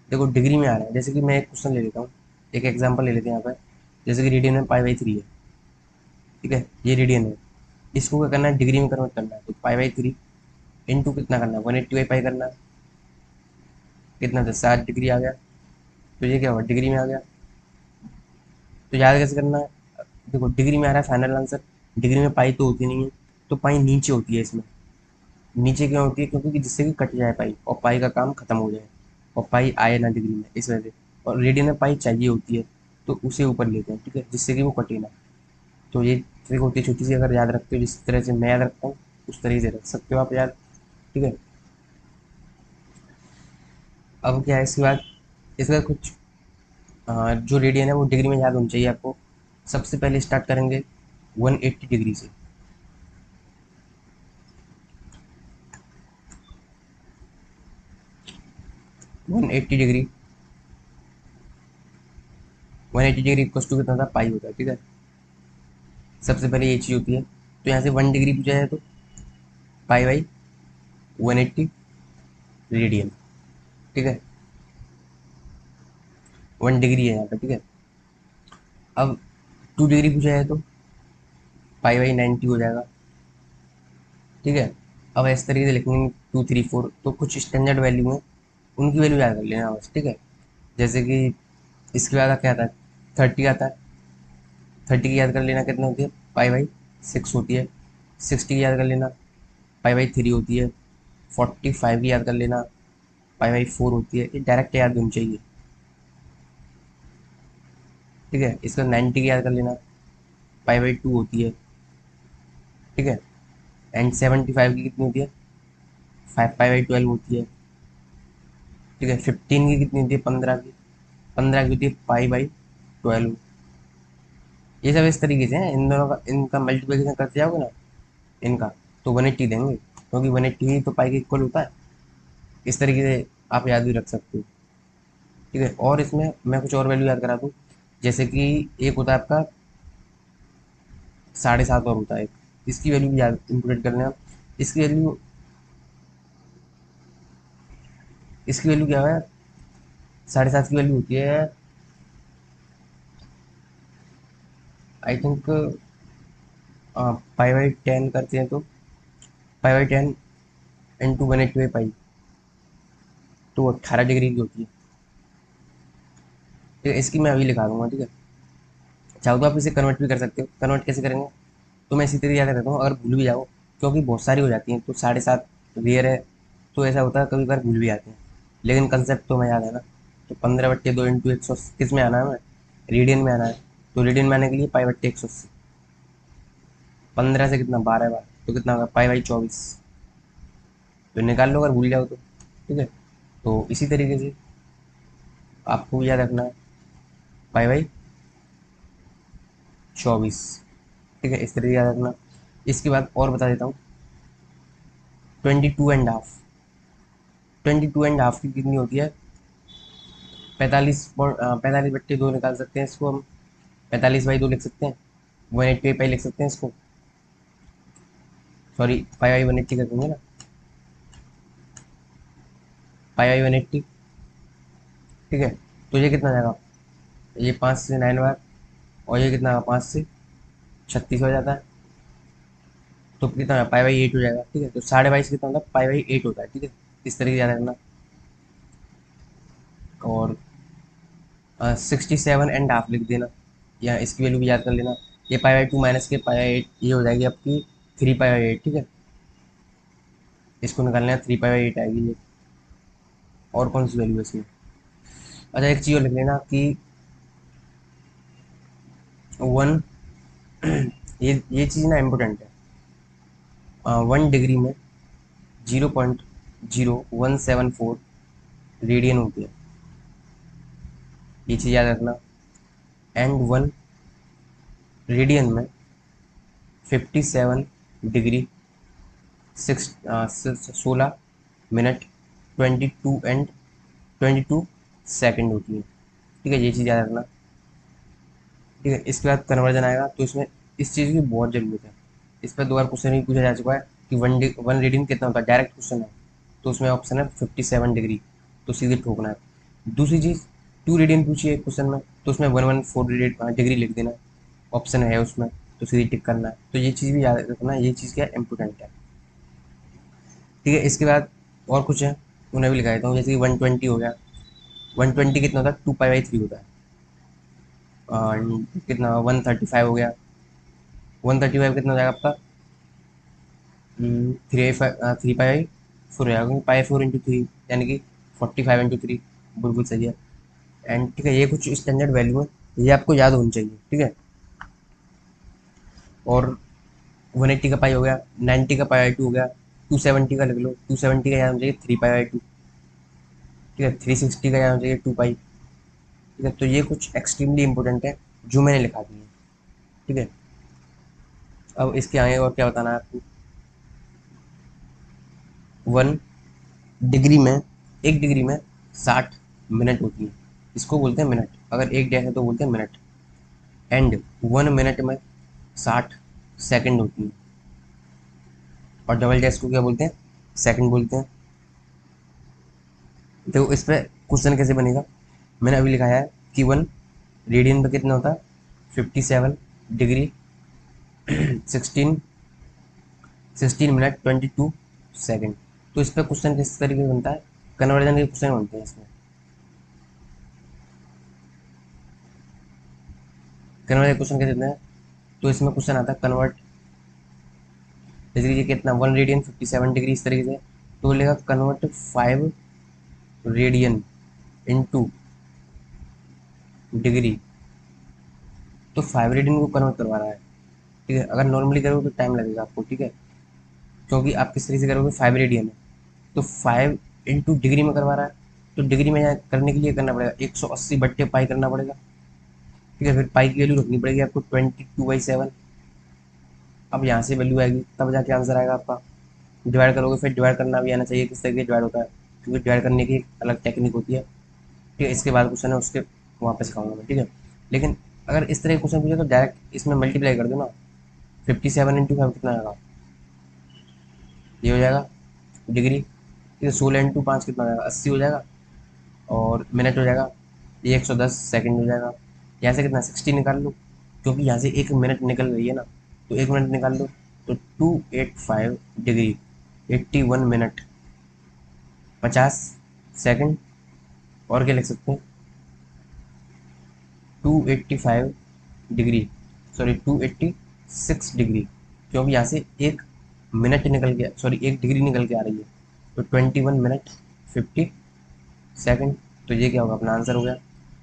देखो डिग्री में आ रहा है, जैसे कि मैं एक क्वेश्चन ले लेता हूँ, एक एग्जांपल ले लेते हैं यहाँ पर, जैसे कि रेडियन में पाई/3 है, ठीक है, ये रेडियन है, इसको क्या करना है, डिग्री में कन्वर्ट करना है, तो पाई/3 इंटू कितना करना है, 180/पाई करना है, कितना था 7 डिग्री आ गया, तो ये क्या हुआ, डिग्री में आ गया। तो याद कैसे करना है, देखो डिग्री में आ रहा है फाइनल आंसर, डिग्री में पाई तो होती नहीं है, तो पाई नीचे होती है इसमें, नीचे क्यों होती है, क्योंकि जिससे कि कट जाए पाई और पाई का काम खत्म हो जाए और पाई आए ना डिग्री में, इस वजह से। और रेडियन में पाई चाहिए होती है, तो उसे ऊपर लेते हैं, ठीक है, जिससे कि वो कटे ना। तो ये ट्रिक होती है छोटी सी, अगर याद रखते हो जिस तरह से मैं याद रखता हूँ उस तरीके से रख सकते हो आप याद, ठीक है। अब क्या है इसके बाद, इसका कुछ जो रेडियन है वो डिग्री में याद होनी चाहिए आपको। सबसे पहले स्टार्ट करेंगे 180 डिग्री से, 180 डिग्री, 180 डिग्री इक्वल टू कितना था, पाई होता है, ठीक है। सबसे पहले ये चीज़ होती है, तो यहाँ से 1 डिग्री पूछा जाए तो पाई/180 रेडियन, ठीक है, 1 डिग्री है यहाँ पे, ठीक है। अब 2 डिग्री पूछा जाए तो पाई/90 हो जाएगा, ठीक है। अब इस तरीके से लिखेंगे 2 3 4, तो कुछ स्टैंडर्ड वैल्यू है उनकी वैल्यू याद कर लेना बस, ठीक है। जैसे कि इसके बाद क्या आता है, 30 आता है, 30 की याद कर लेना कितना होती है, पाई/6 होती है। 60 की याद कर लेना, पाई/3 होती है। 45 की याद कर लेना, पाई/4 होती है। ये डायरेक्ट याद होनी चाहिए, ठीक है। इसका 90 की याद कर लेना, पाई/2 होती है, ठीक है। एंड 75 की कितनी होती है, 5 पाई/12 होती है, ठीक है। 15 की कितनी होती है, 15 की, 15 की होती है पाई/12। ये सब इस तरीके से है, इन दोनों का इनका मल्टीप्लिकेशन करते जाओगे ना इनका, तो 180 देंगे, क्योंकि 180 ही तो पाई के इक्वल होता है। इस तरीके से आप याद भी रख सकते हो, ठीक है। और इसमें मैं कुछ और वैल्यू याद करा दूँ, जैसे कि एक होता है आपका 7.5 और होता है एक, इसकी वैल्यू भी याद इंक्लूड कर लेना। इसकी वैल्यू इसकी वैल्यू क्या है, 7.5 की वैल्यू होती है आई थिंक पाई/10 करते हैं तो पाई/10 × 180/पाई, तो 18 डिग्री की होती है, ठीक है। इसकी मैं अभी लिखा दूंगा, ठीक है। चाहो तो आप इसे कन्वर्ट भी कर सकते हो, कन्वर्ट कैसे करेंगे, तो मैं इसी तरीके याद रखता हूँ, अगर भूल भी जाओ, क्योंकि बहुत सारी हो जाती हैं, तो 7.5 रेयर है, तो ऐसा होता है कभी बार भूल भी जाते हैं, लेकिन कंसेप्ट तो मैं याद है ना। तो 15/2 इंटू 100 किस में आना है, हमें रेडियन में आना है, तो रेडियन में आने के लिए पाई/180, 15 से कितना 12 बार, तो कितना होगा पाई बाई 24। तो निकाल लो अगर भूल जाओ तो, ठीक है। तो इसी तरीके से आपको याद रखना है पाई बाई 24, ठीक है, इस तरीके से याद रखना। इसके बाद और बता देता हूँ, 22.5, 22.5 की कितनी होती है, 45/2 निकाल सकते हैं इसको हम, 45/2 लिख सकते हैं, 180 पाई लिख सकते हैं इसको, सॉरी पाई बाई 180 कर देंगे ना, पाई बाई 180, ठीक है। तो ये कितना जाएगा, ये 5 से 9 बार, और ये कितना 5 से 36 हो जाता है, तो कितना पाई बाई 8 हो जाएगा, ठीक है। तो 22.5 कितना होता है, पाई बाई 8 होता है, ठीक है। इस तरीके से याद रखना। और 67.5 लिख देना, या इसकी वैल्यू भी याद कर लेना। ये पाई बाई 2 माइनस के पाई बाई 8, ये हो जाएगी आपकी 3 पाई बाई 8, ठीक है। इसको निकालना है, 3 पाई बाई 8 आएगी ये। और कौन सी वैल्यू है इसमें, अच्छा एक चीज़ और लिख लेना कि 1 ये चीज़ ना इम्पोर्टेंट है, 1 डिग्री में 0.0174 रेडियन होती है, ये चीज़ याद रखना। एंड 1 रेडियन में 57 डिग्री 16 मिनट 22 सेकेंड होती है, ठीक है, ये चीज़ याद रखना, ठीक है। इसके बाद कन्वर्जन आएगा, तो इसमें इस चीज़ की बहुत ज़रूरत है। इस पर 2 बार क्वेश्चन ही पूछा जा चुका है कि वन रीडिंग कितना होता है, डायरेक्ट क्वेश्चन है, तो उसमें ऑप्शन है 57 डिग्री, तो सीधे ठोकना है। दूसरी चीज़ 2 रीडियन पूछिए क्वेश्चन में, तो उसमें 114 डिग्री लिख देना है, ऑप्शन है उसमें, तो सीधे टिक करना है। तो ये चीज़ भी याद रखना, ये चीज़ क्या इंपॉर्टेंट है, ठीक है। इसके बाद और कुछ है, उन्हें भी लिखा देता हूँ, जैसे कि 120 हो गया, 120 कितना होता है, 2 पाई बाई 3 होता है। और कितना 135 हो गया, 135 कितना हो जाएगा आपका, 3 पाई 4 हो जाएगा, पाई 4 × 3 यानी कि 45 × 3, बिल्कुल सही है। एंड ठीक है, ये कुछ स्टैंडर्ड वैल्यू है, ये आपको याद होनी चाहिए, ठीक है। और 180 का पाई हो गया, 90 का पाई 2 हो गया, 270 का लिख लो, 270 का याद होना चाहिए 3 पाई 2, ठीक है। 360 का याद होना चाहिए 2 पाई, ठीक है। तो ये कुछ एक्सट्रीमली इंपॉर्टेंट है जो मैंने लिखा दी है, ठीक है। अब इसके आगे और क्या बताना है आपको, 1 डिग्री में 1 डिग्री में 60 मिनट होती है, इसको बोलते हैं मिनट, अगर 1 डैश है तो बोलते हैं मिनट। एंड 1 मिनट में 60 सेकेंड होती है, और डबल डैश को क्या बोलते हैं, सेकंड बोलते हैं। तो इस पर क्वेश्चन कैसे बनेगा, मैंने अभी लिखा है कि 1 रेडियन पर कितना होता है, 57 डिग्री 16 16 मिनट 22 सेकेंड। तो इस पर क्वेश्चन किस तरीके से बनता है, कन्वर्जन के क्वेश्चन बनते हैं इसमें। कन्वर्जन क्वेश्चन कैसे देते हैं, तो इसमें क्वेश्चन आता है कन्वर्ट, जैसे कि ये कितना 1 रेडियन 57 डिग्री, इस तरीके से तो बोलेगा कन्वर्ट 5 रेडियन इंटू डिग्री, तो 5 रेडियन को कन्वर्ट करवा रहा है, ठीक है। अगर नॉर्मली करोगे तो टाइम लगेगा आपको, ठीक है, क्योंकि आप किस तरीके से करोगे 5 रेडियन है, तो 5 × डिग्री में करवा रहा है, तो डिग्री में यहाँ करने के लिए करना पड़ेगा 180/पाई करना पड़ेगा, ठीक है। फिर पाई की वैल्यू रखनी पड़ेगी आपको 22/7, अब यहाँ से वैल्यू आएगी तब जाके आंसर आएगा आपका। डिवाइड करोगे, फिर डिवाइड करना भी आना चाहिए किस तरीके से डिवाइड होता है, क्योंकि डिवाइड करने की एक अलग टेक्निक होती है, ठीक है। इसके बाद क्वेश्चन है उसके वहाँ पे सिखाऊंगा मैं, ठीक है। लेकिन अगर इस तरह के क्वेश्चन पूछे तो डायरेक्ट इसमें मल्टीप्लाई कर दो ना, 57 × 5 कितना आएगा, ये हो जाएगा डिग्री, ठीक है। 16 × 5 कितना हो जाएगा, 80 हो जाएगा, और मिनट हो जाएगा, ये 110 सेकेंड हो जाएगा। यहाँ से कितना 60 निकाल लो, क्योंकि यहाँ से 1 मिनट निकल गई है ना, तो 1 मिनट निकाल लो, तो 285 डिग्री 81 मिनट 50 सेकेंड, और क्या लिख सकते हैं 285 डिग्री, सॉरी 286 डिग्री, क्योंकि यहाँ से 1 मिनट निकल गया, सॉरी 1 डिग्री निकल के आ रही है, तो 21 मिनट 50 सेकेंड, तो ये क्या होगा अपना आंसर हो गया।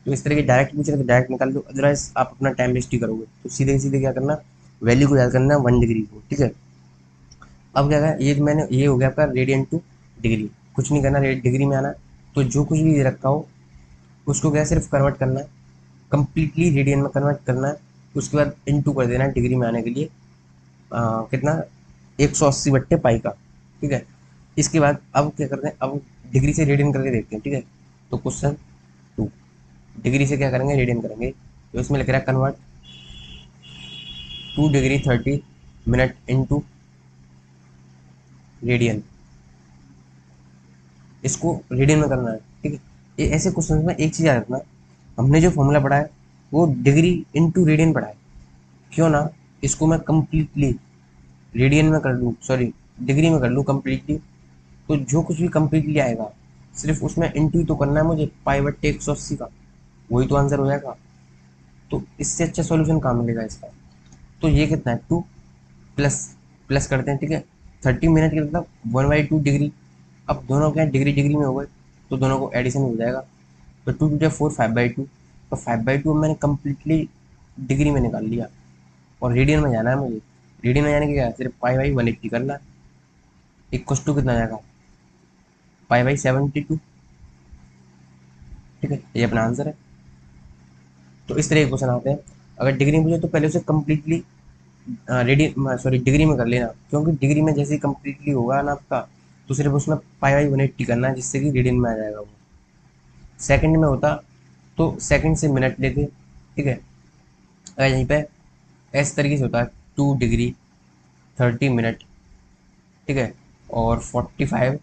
तो इस तरह के डायरेक्ट पूछ रहे तो डायरेक्ट निकाल दो, अदरवाइज आप अपना टाइम वेस्ट ही करोगे, तो सीधे सीधे क्या करना, वैल्यू को याद करना है 1 डिग्री को, ठीक है। अब क्या है, ये मैंने, ये हो गया आपका रेडियन टू डिग्री, कुछ नहीं करना, डिग्री में आना है। तो जो कुछ भी रखा हो उसको क्या सिर्फ कन्वर्ट करना है, कंप्लीटली रेडियन में कन्वर्ट करना है। उसके बाद इनटू कर देना है डिग्री में आने के लिए, कितना, 180/पाई का, ठीक है। इसके बाद अब क्या करते हैं, अब डिग्री से रेडियन करके देखते हैं, ठीक है। तो क्वेश्चन 2, डिग्री से क्या करेंगे, रेडियन करेंगे। तो इसमें लिख रहा है convert 2 degree 30 minute into radian, इसको रेडियन में करना है, ठीक है। ये ऐसे क्वेश्चन में एक चीज़ याद रखना, हमने जो फॉर्मूला पढ़ा है वो डिग्री इनटू रेडियन पढ़ा है, क्यों ना इसको मैं कंप्लीटली रेडियन में कर लूँ, सॉरी डिग्री में कर लूँ कंप्लीटली। तो जो कुछ भी कंप्लीटली आएगा सिर्फ उसमें इंटू ही तो करना है मुझे, पाई/180 का, वही तो आंसर हो जाएगा। तो इससे अच्छा सॉल्यूशन कहाँ मिलेगा इसका। तो ये कितना है, 2 प्लस प्लस करते हैं, ठीक है। 30 मिनट के मतलब 1/2 डिग्री। अब दोनों क्या डिग्री डिग्री में हो गए, तो दोनों को एडिशन हो जाएगा। तो 2 × 4 5/2, तो 5/2 मैंने कंप्लीटली डिग्री में निकाल लिया। और रेडियन में जाना है मुझे, रेडियन में जाने के क्या है, सिर्फ पाई/180 करना है। इक्वस टू कितना आ जाएगा, पाई/72, ठीक है। ये अपना आंसर है। तो इस तरह के क्वेश्चन आते हैं। अगर डिग्री में पूछे तो पहले उसे कम्प्लीटली रेडियन, सॉरी डिग्री में कर लेना, क्योंकि डिग्री में जैसे ही कम्प्लीटली होगा ना आपका, तो सिर्फ उसमें पाई/180 करना है, जिससे कि रेडियन में आ जाएगा वो। सेकंड में होता तो सेकंड से मिनट लेते, ठीक है। अगर यहीं पे इस तरीके से होता है 2 डिग्री 30 मिनट, ठीक है, और 45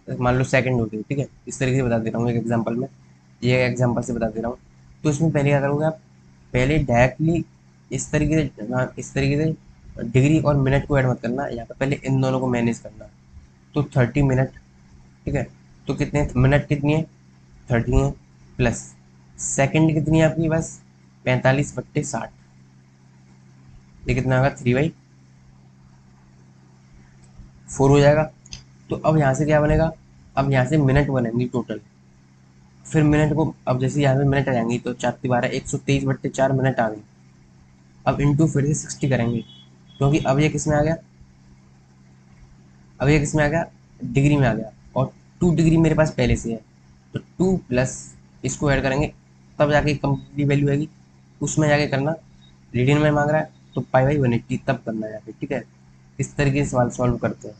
मान लो सेकंड होते हैं, ठीक है। इस तरीके से बता दे रहा हूँ एक एग्जांपल में, ये एग्जांपल से बता दे रहा हूँ। तो इसमें पहले क्या करोगे आप, पहले डायरेक्टली इस तरीके से, हाँ इस तरीके से डिग्री और मिनट को ऐड मत करना, यहाँ पे पहले इन दोनों को मैनेज करना। तो 30 मिनट, ठीक है। तो कितने मिनट, कितनी है 30 है, प्लस सेकंड कितनी है आपकी बस 45/60, ये कितना होगा 3/4 हो जाएगा। तो अब यहाँ से क्या बनेगा, अब यहाँ से मिनट बनेंगी टोटल। फिर मिनट को, अब जैसे यहाँ पे मिनट आ जाएंगी तो 4×12 123/4 मिनट आ गई। अब इंटू फिर से 60 करेंगे, क्योंकि अब ये किस में आ गया, अब ये किस में आ गया, डिग्री में आ गया। और 2 डिग्री मेरे पास पहले से है, तो 2 प्लस इसको ऐड करेंगे, तब जाके कंप्लीटली वैल्यू आएगी। उसमें जाके करना, रेडियन में मांग रहा है तो पाई/180 तब करना है जाके, ठीक है। इस तरीके से सवाल सॉल्व करते हैं,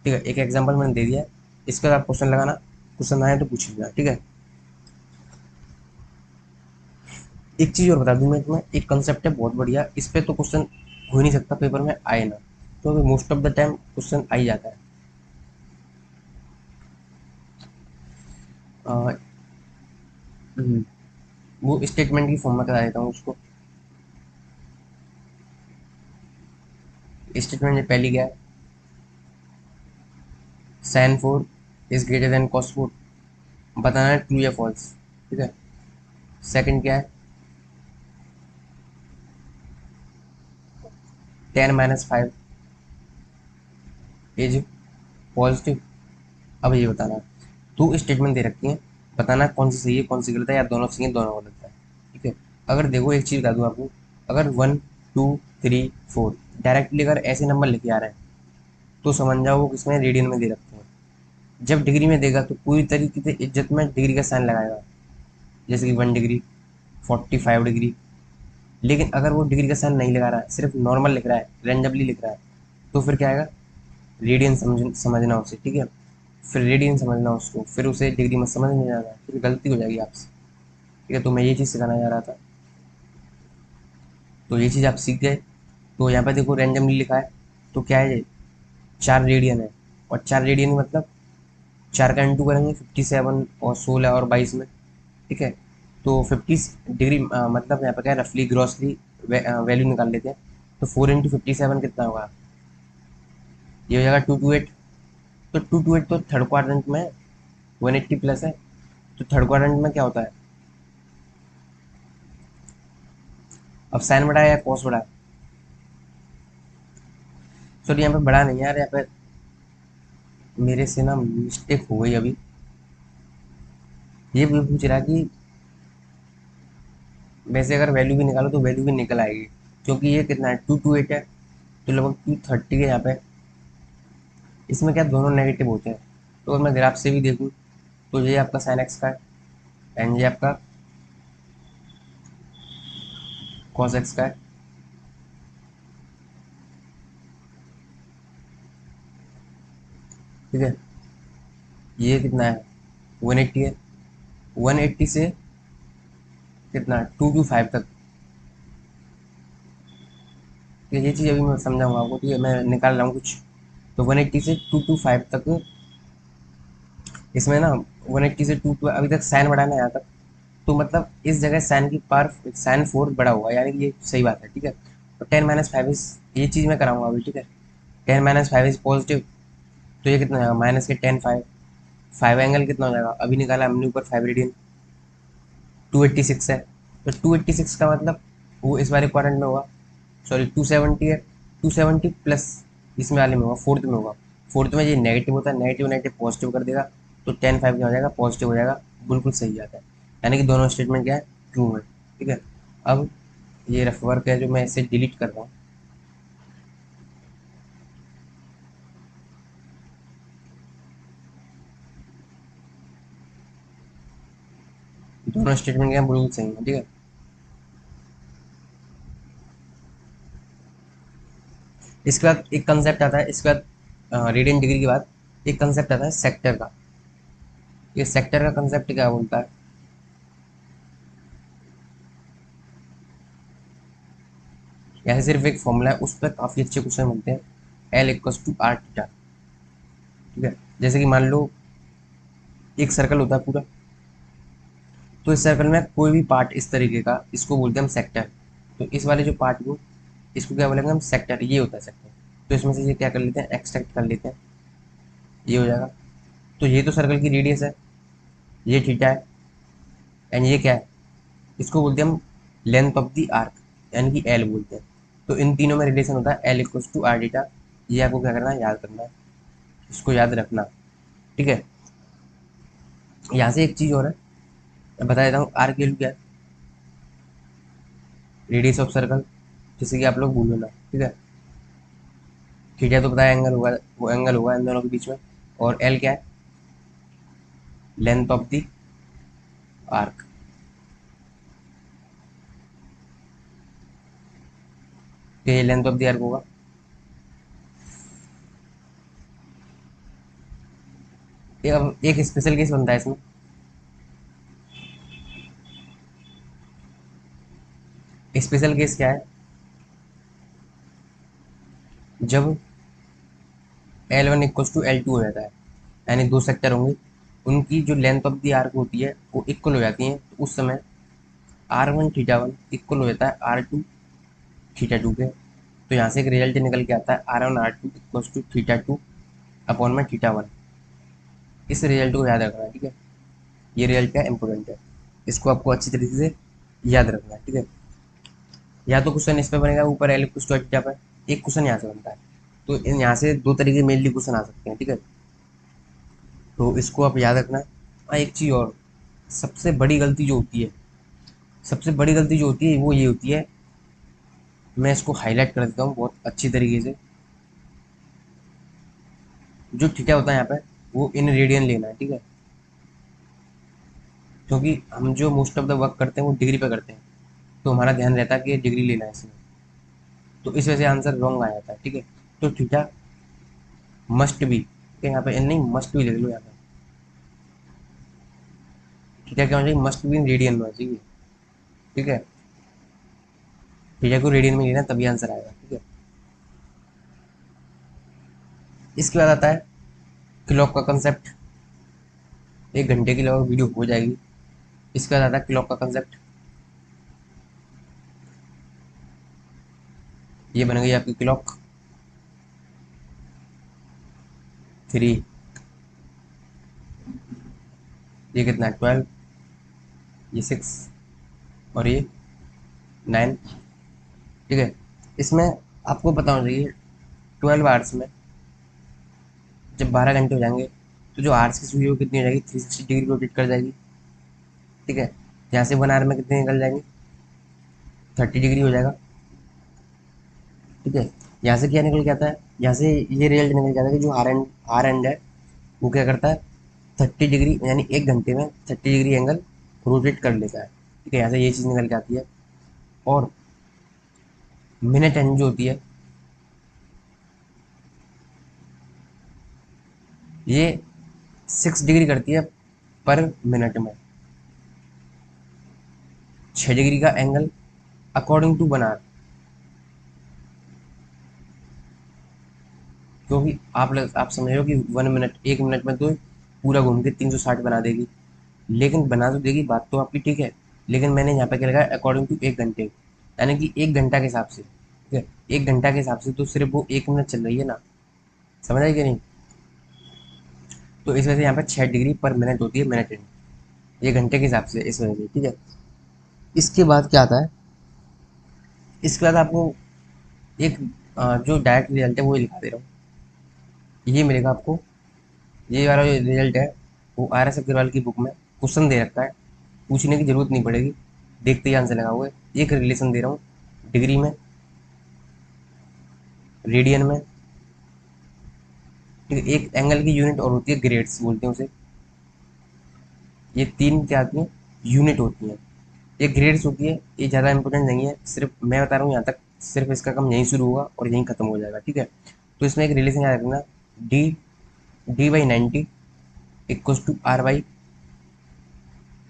ठीक है। एक एग्जाम्पल मैंने दे दिया है, इसका आप क्वेश्चन लगाना, क्वेश्चन आए तो पूछिएगा, ठीक है। एक चीज़ और बता दूं मैं तुम्हें, एक कंसेप्ट है बहुत बढ़िया, इस पे तो क्वेश्चन हो ही नहीं सकता पेपर में आए ना, क्योंकि most of the time question आ ही जाता है। अ, हम्म, वो स्टेटमेंट की फॉर्म में करा देता हूँ उसको। स्टेटमेंट पहली क्या है, sin 4 > cos 4, बताना है ट्रू या फॉल्स, ठीक है। सेकंड क्या है, tan - 5 इज पॉजिटिव। अब ये बताना है, दो स्टेटमेंट दे रखी है, बताना कौन सी सही है कौन सी गलत है, या दोनों सही है दोनों गलत है, ठीक है। अगर देखो एक चीज़ बता दूँ आपको, अगर 1 2 3 4 डायरेक्टली अगर ऐसे नंबर लिखे आ रहे हैं तो समझ जाओ वो किसमें रेडियन में दे रखते हैं। जब डिग्री में देगा तो पूरी तरीके से इज्जत में डिग्री का साइन लगाएगा, जैसे कि 1 डिग्री 45 डिग्री। लेकिन अगर वो डिग्री का साइन नहीं लगा रहा है, सिर्फ नॉर्मल लिख रहा है, रेंडमली लिख रहा है, तो फिर क्या आएगा, रेडियन समझना उसे, ठीक है। फिर रेडियन समझना उसको, फिर उसे डिग्री में समझ नहीं आना, फिर गलती हो जाएगी आपसे, ठीक है। तो मैं ये चीज़ सिखाना चाह रहा था, तो ये चीज़ आप सीख गए। तो यहाँ पे देखो रेंडमली लिखा है, तो क्या है ये, 4 रेडियन है, और 4 रेडियन मतलब 4 का इंटू करेंगे 57 और 16 और 22 में, ठीक है। तो 50 डिग्री मतलब यहाँ पे क्या है, रफली ग्रॉसली वैल्यू निकाल लेते हैं। तो 4 × 57 कितना होगा, ये हो जाएगा 228। तो 228 तो थर्ड क्वाड्रेंट में है, 180 प्लस है, तो थर्ड क्वाड्रेंट में क्या होता है, अब साइन बढ़ा है या कॉस बढ़ा है, सॉरी यहाँ पे बढ़ा नहीं है यार, यहाँ पे मेरे से ना मिस्टेक हो गई अभी। ये भी पूछ रहा है कि वैसे अगर वैल्यू भी निकालो तो वैल्यू भी निकल आएगी, क्योंकि ये कितना है 228 है, तो लगभग 230 है यहाँ पे। इसमें क्या दोनों नेगेटिव होते हैं, तो अगर मैं ग्राफ से भी देखूँ तो ये आपका साइन एक्स का है एंड ये आपका कॉस एक्स का है। ठीक है, ये कितना है 180 है, 180 से कितना 225 तक। ये चीज़ अभी मैं समझाऊंगा आपको, ठीक है, मैं निकाल रहा हूँ कुछ। तो 180 से 225 तक, इसमें ना 180 से 2 अभी तक साइन बढ़ा ना यहाँ तक, तो मतलब इस जगह साइन की पावर साइन 4 बड़ा हुआ, यानी कि ये सही बात है। ठीक है, तो 10 - 5 इस ये चीज़ मैं कराऊंगा अभी। ठीक है, 10 - 5 इज पॉजिटिव, तो ये कितना हो जाएगा माइनस के 10 5। 5 एंगल कितना हो जाएगा, अभी निकाला हमने ऊपर 5 रेडियन, 286 है। तो 286 का मतलब वो इस वाले क्वाड्रेंट में होगा, सॉरी 270 है, 270 प्लस इसमें वाले में होगा, फोर्थ में होगा। फोर्थ में ये नेगेटिव होता है, नेगेटिव नेगेटिव पॉजिटिव कर देगा, तो 10 5 क्या हो जाएगा पॉजिटिव हो जाएगा, बिल्कुल सही आता है। यानी कि दोनों स्टेटमेंट क्या है ट्रू है। ठीक है, अब ये रफ वर्क है जो मैं इसे डिलीट कर रहा हूँ। दोनों स्टेटमेंट क्या है बिल्कुल सही है। ठीक है, इसके बाद एक कंसेप्ट आता है, इसके बाद रेडियन डिग्री के बाद एक कंसेप्ट आता है सेक्टर का। ये सेक्टर का कंसेप्ट क्या बोलता है, यहाँ सिर्फ एक फॉर्मूला है, उस पर काफ़ी अच्छे क्वेश्चन बनते हैं। L = R θ। ठीक है, जैसे कि मान लो एक सर्कल होता है पूरा, तो इस सर्कल में कोई भी पार्ट इस तरीके का, इसको बोलते हैं हम सेक्टर। तो इस वाले जो पार्ट को, इसको क्या बोलेंगे हम सेक्टर, ये होता है सेक्टर। तो इसमें से ये क्या कर लेते हैं एक्सट्रैक्ट कर लेते हैं, ये हो जाएगा। तो ये तो सर्कल की रेडियस है, ये थीटा है, एंड ये क्या है, इसको बोलते हैं हम लेंथ ऑफ द आर्क, यानी कि एल बोलते हैं। तो इन तीनों में रिलेशन होता है L = R θ। ये आपको क्या करना है याद करना है, इसको याद रखना। ठीक है, यहाँ से एक चीज़ और है, मैं बता देता हूँ। आर की वैल्यू क्या है, रेडियस ऑफ सर्कल, जैसे कि आप लोग भूलो ना। ठीक है, थीटा तो पता है एंगल होगा, वो एंगल होगा इन दोनों के बीच में। और एल क्या है, लेंथ ऑफ द आर्क। तो ये लेंथ ऑफ द आर्क होगा। अब एक स्पेशल केस बनता है इसमें। स्पेशल केस क्या है, जब L1 = L2 हो जाता है, यानी दो सेक्टर होंगे, उनकी जो लेंथ ऑफ द आर्क होती है वो इक्वल हो जाती है, तो उस समय R1 θ1 इक्वल हो जाता है R2 θ2 के। तो यहाँ से एक रिजल्ट निकल के आता है R1 R2 = θ2/θ1। इस रिजल्ट को याद रखना है। ठीक है, ये रिजल्ट क्या इंपॉर्टेंट है, इसको आपको अच्छी तरीके से याद रखना है। ठीक है, या तो क्वेश्चन इस पे बनेगा ऊपर L = पर, एक क्वेश्चन यहाँ से बनता है। तो इन यहाँ से दो तरीके मेनली क्वेश्चन आ सकते हैं। ठीक है, तो इसको आप याद रखना है। एक चीज़ और, सबसे बड़ी गलती जो होती है, सबसे बड़ी गलती जो होती है वो ये होती है, मैं इसको हाईलाइट कर देता हूँ बहुत अच्छी तरीके से। जो थीटा होता है यहाँ पे, वो इन रेडियन लेना है। ठीक है, क्योंकि हम जो मोस्ट ऑफ द वर्क करते हैं वो डिग्री पे करते हैं, तो हमारा ध्यान रहता है कि ये डिग्री लेना है इसमें, तो इस वजह से आंसर रॉन्ग आ जाता है। ठीक है, तो थीटा मस्ट बी, यहाँ पे नहीं मस्ट बी लिख लो यहाँ पे, थीटा क्या होना चाहिए मस्ट बी इन रेडियन में होना चाहिए। ठीक है, थीटा को रेडियन में लेना तभी आंसर आएगा। ठीक है, इसके बाद आता है क्लॉक का कंसेप्ट। 1 घंटे की लगभग वीडियो हो जाएगी। इसके बाद आता है क्लॉक का कंसेप्ट। ये बन गई आपकी क्लॉक 3, ये कितना है 12, ये 6 और ये 9। ठीक है, इसमें आपको पता होना चाहिए 12 आवर्स में जब 12 घंटे हो जाएंगे, तो जो आवर्स की सुई वो कितनी हो जाएगी 360 डिग्री रोटेट कर जाएगी। ठीक है, यहाँ से 1 आवर में कितनी निकल जाएंगी 30 डिग्री हो जाएगा। ठीक है। यहाँ से क्या निकल के आता है, यहाँ से ये रिजल्ट निकल के आता है कि जो आर एंड है वो क्या करता है, 30 डिग्री यानी 1 घंटे में 30 डिग्री एंगल रोटेट कर लेता है। ठीक है, यहाँ से ये चीज़ निकल के आती है। और मिनट एंड जो होती है ये 6 डिग्री करती है पर मिनट में, 6 डिग्री का एंगल अकॉर्डिंग टू 1 आवर। क्योंकि आप समझ रहे हो कि 1 मिनट, 1 मिनट में तो पूरा घूम के 360 बना देगी, लेकिन बना तो देगी, बात तो आपकी ठीक है। लेकिन मैंने यहाँ पे क्या लिखा है, अकॉर्डिंग टू 1 घंटे, यानी कि 1 घंटा के हिसाब से। ठीक है, 1 घंटा के हिसाब से तो सिर्फ वो 1 मिनट चल रही है ना, समझ आई कि नहीं। तो इस वजह से यहाँ पे 6 डिग्री पर मिनट होती है, मिनट एंड, 1 घंटे के हिसाब से, इस वजह से। ठीक है, इसके बाद क्या आता है, इसके बाद आपको एक जो डायरेक्ट रिजल्ट है वो लिखा दे रहा हूँ, ये मिलेगा आपको। ये वाला जो रिजल्ट है वो RS अग्रवाल की बुक में क्वेश्चन दे रखा है, पूछने की जरूरत नहीं पड़ेगी, देखते ही आंसर लगा हुआ है। एक रिलेशन दे रहा हूँ, डिग्री में, रेडियन में। ठीक है, एक एंगल की यूनिट और होती है ग्रेड्स बोलते हैं उसे। ये 3 क्या आती हैं, यूनिट होती हैं। ये ग्रेड्स होती है, ये ज़्यादा इंपॉर्टेंट नहीं है, सिर्फ मैं बता रहा हूँ यहाँ तक, सिर्फ इसका काम यहीं शुरू होगा और यहीं खत्म हो जाएगा। ठीक है, तो इसमें एक रिलेशन याद रखना, D D/90 equals to R/,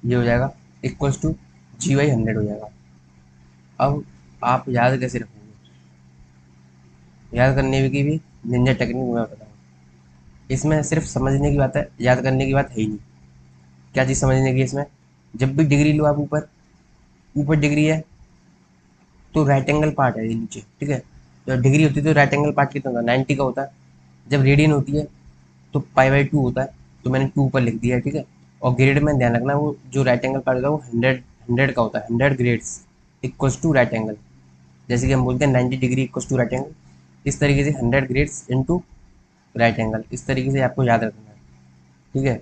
ये हो जाएगा, इक्वल्स टू G/100 हो जाएगा। अब आप याद कैसे रखोगे, याद करने की भी निंजा टेक्निक मैं बताऊँ। इसमें सिर्फ समझने की बात है, याद करने की बात है ही नहीं। क्या चीज़ समझने की है इसमें, जब भी डिग्री लो आप, ऊपर ऊपर डिग्री है तो राइट एंगल पार्ट है ये नीचे। ठीक है, जब डिग्री होती है तो राइट एंगल पार्ट कितना होता है, 90 का होता है। जब रेडियन होती है तो π/2 होता है, तो मैंने 2 ऊपर लिख दिया है। ठीक है, और ग्रेड में ध्यान रखना, वो जो राइट एंगल पार्ट होता है वो 100 का होता है, 100 grades equals to right angle. जैसे कि हम बोलते हैं 90 degree equals to right angle, इस तरीके से 100 ग्रेड्स इंटू राइट एंगल, इस तरीके से आपको याद रखना है। ठीक है,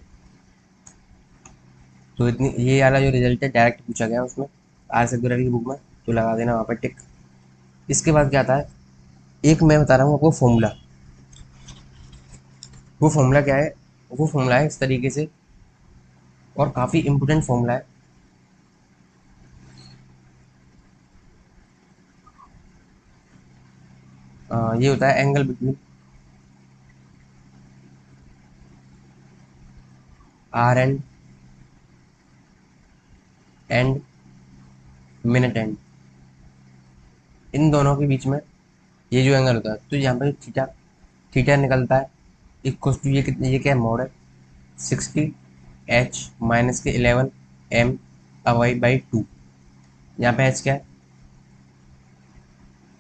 तो इतनी, ये वाला जो रिजल्ट है डायरेक्ट पूछा गया उसमें, RS अग्रवाल की बुक में, तो लगा देना वहाँ पर टिक। इसके बाद क्या आता है, एक मैं बता रहा हूँ आपको फॉर्मूला। वो फॉर्मूला क्या है, वो फॉर्मूला है इस तरीके से, और काफ़ी इंपॉर्टेंट फॉर्मूला है। ये होता है angle between R and minute and, इन दोनों के बीच में ये जो एंगल होता है, तो यहाँ पर थीटा, थीटा निकलता है इक्वल टू, ये कितने, ये क्या मोड है, 60 H माइनस के 11 M /2। यहाँ पे H क्या है,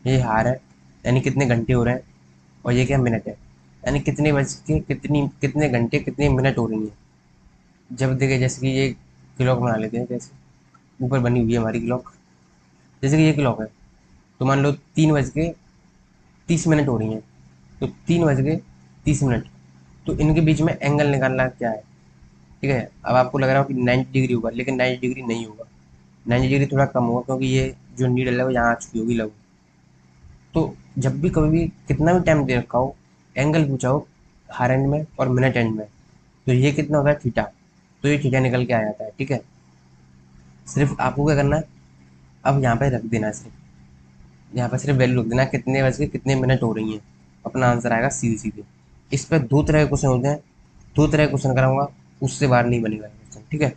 ये हार है, यानी कितने घंटे हो रहे हैं, और ये क्या मिनट है, यानी कितने बज के कितनी, कितने घंटे कितने मिनट हो रही हैं। जब देखे, जैसे कि ये क्लॉक बना लेते हैं, जैसे ऊपर बनी हुई है हमारी क्लॉक, जैसे कि ये क्लॉक है, तो मान लो 3 बज के 30 मिनट हो रही हैं, तो 3 बज के 30 मिनट, तो इनके बीच में एंगल निकालना क्या है। ठीक है, अब आपको लग रहा हो कि 90 डिग्री होगा, लेकिन 90 डिग्री नहीं होगा, 90 डिग्री थोड़ा कम होगा, क्योंकि ये जो नीडल है वो यहाँ आ चुकी होगी लगभग। तो जब भी कभी भी कितना भी टाइम दे रखा हो, एंगल पूछा हो हर एंड में और मिनट एंड में, तो ये कितना होता है, थीटा, तो ये थीटा निकल के आ जाता है। ठीक है, सिर्फ आपको क्या करना है, अब यहाँ पे रख देना है, सिर्फ यहाँ पे सिर्फ वैल्यू रख देना है, कितने बज के कितने मिनट हो रही हैं, अपना आंसर आएगा सीधे सीधे। इस पर 2 तरह के क्वेश्चन होते हैं, 2 तरह के क्वेश्चन कराऊंगा, उससे बाहर नहीं बनेगा क्वेश्चन। ठीक है,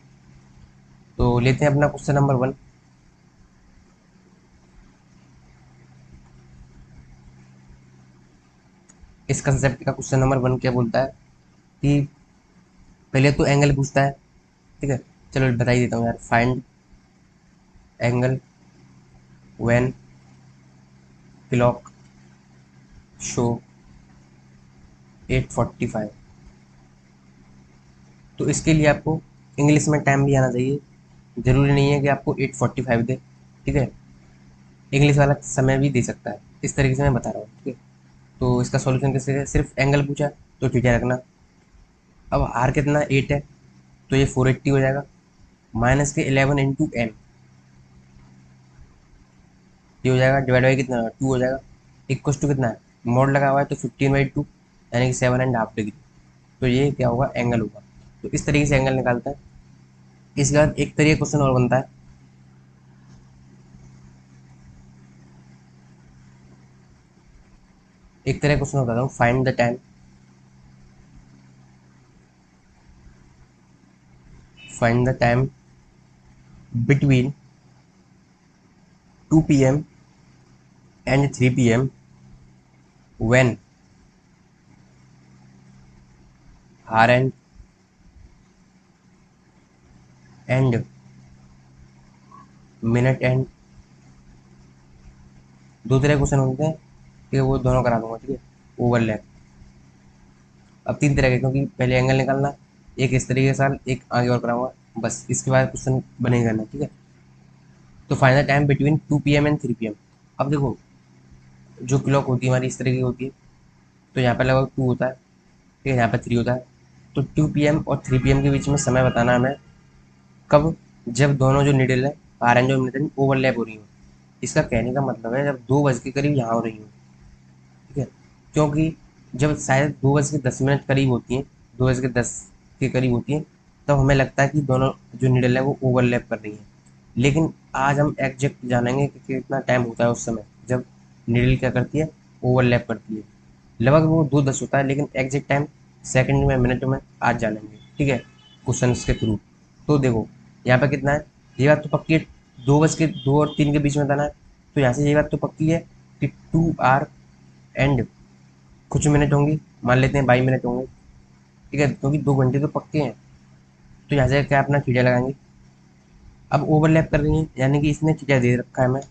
तो लेते हैं अपना क्वेश्चन नंबर 1। इस कंसेप्ट का क्वेश्चन नंबर 1 क्या बोलता है कि पहले तो एंगल पूछता है। ठीक है, चलो बता ही देता हूँ यार, find angle when clock show 8:45। तो इसके लिए आपको इंग्लिश में टाइम भी आना चाहिए, ज़रूरी नहीं है कि आपको 8:45 दे। ठीक है, इंग्लिश वाला समय भी दे सकता है, इस तरीके से मैं बता रहा हूँ। ठीक है, तो इसका सॉल्यूशन कैसे है, सिर्फ एंगल पूछा तो थीटा रखना। अब आर कितना 8 है, तो ये 480 हो जाएगा, माइनस के 11 × M, ये हो जाएगा, डिवाइड बाई कितना 2 हो जाएगा, इक्व टू कितना है, मोड लगा हुआ है तो 15/2 यानी कि 7.5 डिग्री। तो ये क्या होगा, एंगल होगा। तो इस तरीके से एंगल निकालता है। इसके बाद एक तरीके क्वेश्चन और बनता है, एक तरह क्वेश्चन बताता हूँ, find the time between 2 p.m. and 3 p.m. when hour and minute and, दो तरह क्वेश्चन होते हैं, ठीक है, वो दोनों करा दूंगा, ठीक है, ओवरलैप। अब तीन तरह के, क्योंकि पहले एंगल निकालना, एक इस तरीके के साथ, एक आगे और कराऊंगा, बस इसके बाद क्वेश्चन बनेगा ना, ठीक है। तो final time between 2 p.m. And 3 p.m. अब देखो, जो क्लॉक होती है हमारी इस तरह की होती है, तो यहाँ पे लगभग 2 होता है, ठीक है, यहाँ पे 3 होता है। तो 2 p.m. और 3 p.m. के बीच में समय बताना हमें, कब, जब दोनों जो निडल है, आर एन जो निडल ओवरलैप हो रही हो। इसका कहने का मतलब है जब 2 बज के करीब यहाँ हो रही हो, ठीक है, क्योंकि जब शायद 2 बज के 10 मिनट करीब होती हैं, 2 बज के 10 के करीब होती हैं, तब हमें लगता है कि दोनों जो निडल है वो ओवरलैप कर रही हैं। लेकिन आज हम एग्जैक्ट जानेंगे कि कितना टाइम होता है उस समय जब निडल क्या करती है, ओवरलैप करती है। लगभग वो 2:10 होता है, लेकिन एग्जैक्ट टाइम सेकंड में, मिनट में आज जानेंगे, ठीक है, क्वेश्चन के थ्रू। तो देखो यहाँ पे कितना है, ये बात तो पक्की है, 2 और 3 के बीच में बताना है। तो यहाँ से ये बात तो पक्की है कि 2 आर एंड कुछ मिनट होंगी, मान लेते हैं 22 मिनट होंगे, ठीक है, क्योंकि 2 घंटे तो पक्के हैं। तो यहाँ से क्या अपना थीटा लगाएंगे। अब ओवरलैप कर रही है, यानी कि इसने थीटा दे रखा है हमें,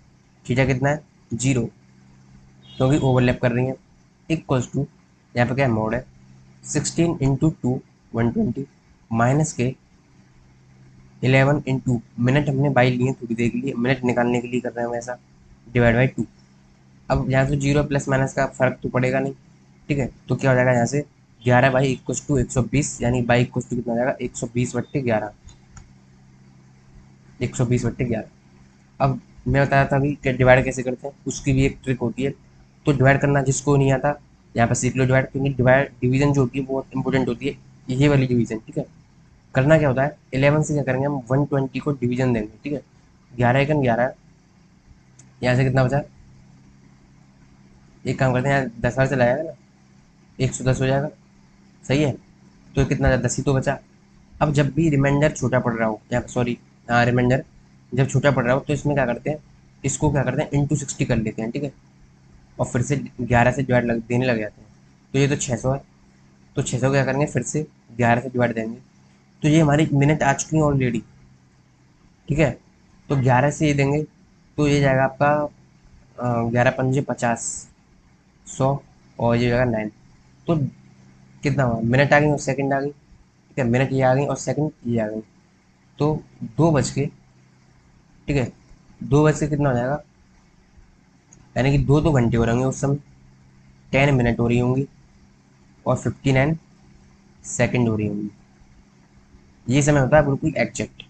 थीटा कितना है, 0, क्योंकि ओवरलैप कर रही है। इक्वल्स टू, यहाँ पे क्या मोड है, 16 × 2 120 माइनस के 11 × मिनट, हमने बाई लिए थोड़ी देर के लिए, मिनट निकालने के लिए कर रहे हैं वैसा, डिवाइड बाई 2। अब यहाँ से जीरो प्लस माइनस का फर्क तो पड़ेगा नहीं, ठीक है, तो क्या हो जाएगा यहाँ से 11/= 120, यानी बाई कितना हो जाएगा, 120/11, 120/11। अब मैं बताया था अभी कि डिवाइड कैसे करते हैं, उसकी भी एक ट्रिक होती है। तो डिवाइड करना जिसको नहीं आता, यहाँ पर सीख लो डिवाइड, क्योंकि डिवीजन जो होती है बहुत इंपॉर्टेंट होती है, ये वाली डिवीजन, ठीक है। करना क्या होता है, 11 से क्या करेंगे हम, 120 को डिवीजन देंगे, ठीक है, 11 × 11, यहाँ से कितना बचा, एक काम करते हैं, यहाँ 10 बार चला जाएगा ना, 110 हो जाएगा, सही है। तो कितना 10 ही तो बचा। अब जब भी रिमाइंडर छोटा पड़ रहा हो, या सॉरी, हाँ, रिमाइंडर जब छोटा पड़ रहा हो, तो इसमें क्या करते हैं, इसको क्या करते हैं, × 60 कर लेते हैं, ठीक है, और फिर से 11 से डिवाइड देने लग जाते हैं। तो ये तो 600 है, तो 600 क्या करेंगे, फिर से 11 से डिवाइड देंगे। तो ये हमारी मिनट आ चुकी है ऑलरेडी, ठीक है। तो 11 से ये देंगे, तो ये जाएगा आपका 11×5 = 50, 100, और ये जाएगा 9। तो कितना हुआ, मिनट आ गई और सेकंड आ गई, ठीक है, मिनट ये आ गई और सेकंड ये आ गई। तो 2 बज के, ठीक है, 2 बज के कितना हो जाएगा, यानी कि 2 घंटे हो रहे होंगे उस समय, 10 मिनट हो रही होंगी, और 59 सेकंड हो रही होंगी। ये समय होता है बिल्कुल एग्जैक्ट।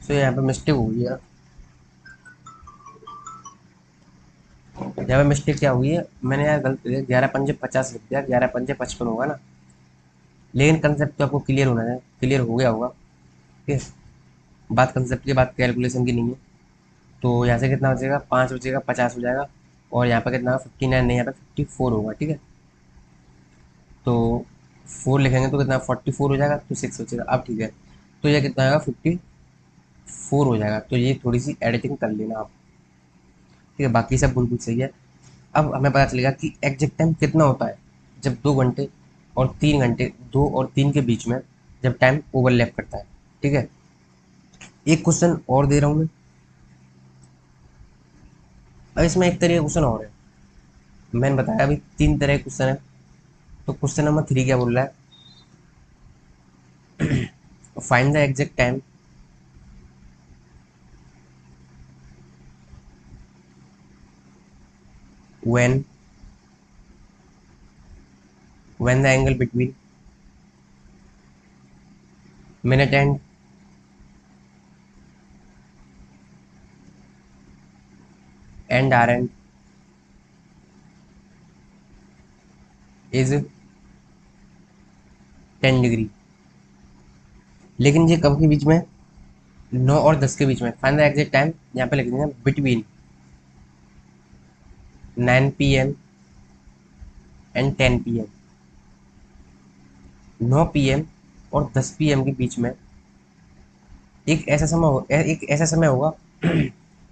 सो यहाँ पे मिस्टेक हो गई है, यहाँ पे मिस्टेक क्या हुई है, मैंने यार गलत कर दिया, 11×5 = 50 लिख दिया, 11×5 = 55 होगा ना। लेकिन कंसेप्ट तो आपको क्लियर होना है, क्लियर हो गया होगा, ठीक है, बात कंसेप्ट की, बात कैलकुलेशन की नहीं है। तो यहाँ से कितना बचेगा, 5 बचेगा, 50 हो जाएगा, और यहाँ पर कितना, 59 नहीं, यहाँ पे 54 होगा, ठीक है। तो 4 लिखेंगे तो कितना, 44 हो जाएगा, तो 6 बचेगा। अब ठीक है, तो यह कितना आएगा, 54 हो जाएगा। तो ये थोड़ी सी एडिटिंग कर लेना आप, ठीक है, बाकी सब बिल्कुल सही है। अब हमें पता चलेगा कि एग्जैक्ट टाइम कितना होता है जब 2 घंटे और 3 घंटे, 2 और 3 के बीच में जब टाइम ओवरलैप करता है, ठीक है। एक क्वेश्चन और दे रहा हूँ मैं, अब इसमें एक तरह का क्वेश्चन और है, मैंने बताया अभी 3 तरह के क्वेश्चन है। तो क्वेश्चन नंबर 3 क्या बोल रहा है, find the exact time when when the angle between minute and and r n is 10 degree. लेकिन ये कब के बीच में? 9 और 10 के बीच में। फाइंड द एग्जैक्ट टाइम, यहाँ पे लिख देंगे between 9 PM and 10 PM। 9 PM और 10 PM के बीच में एक ऐसा समय होगा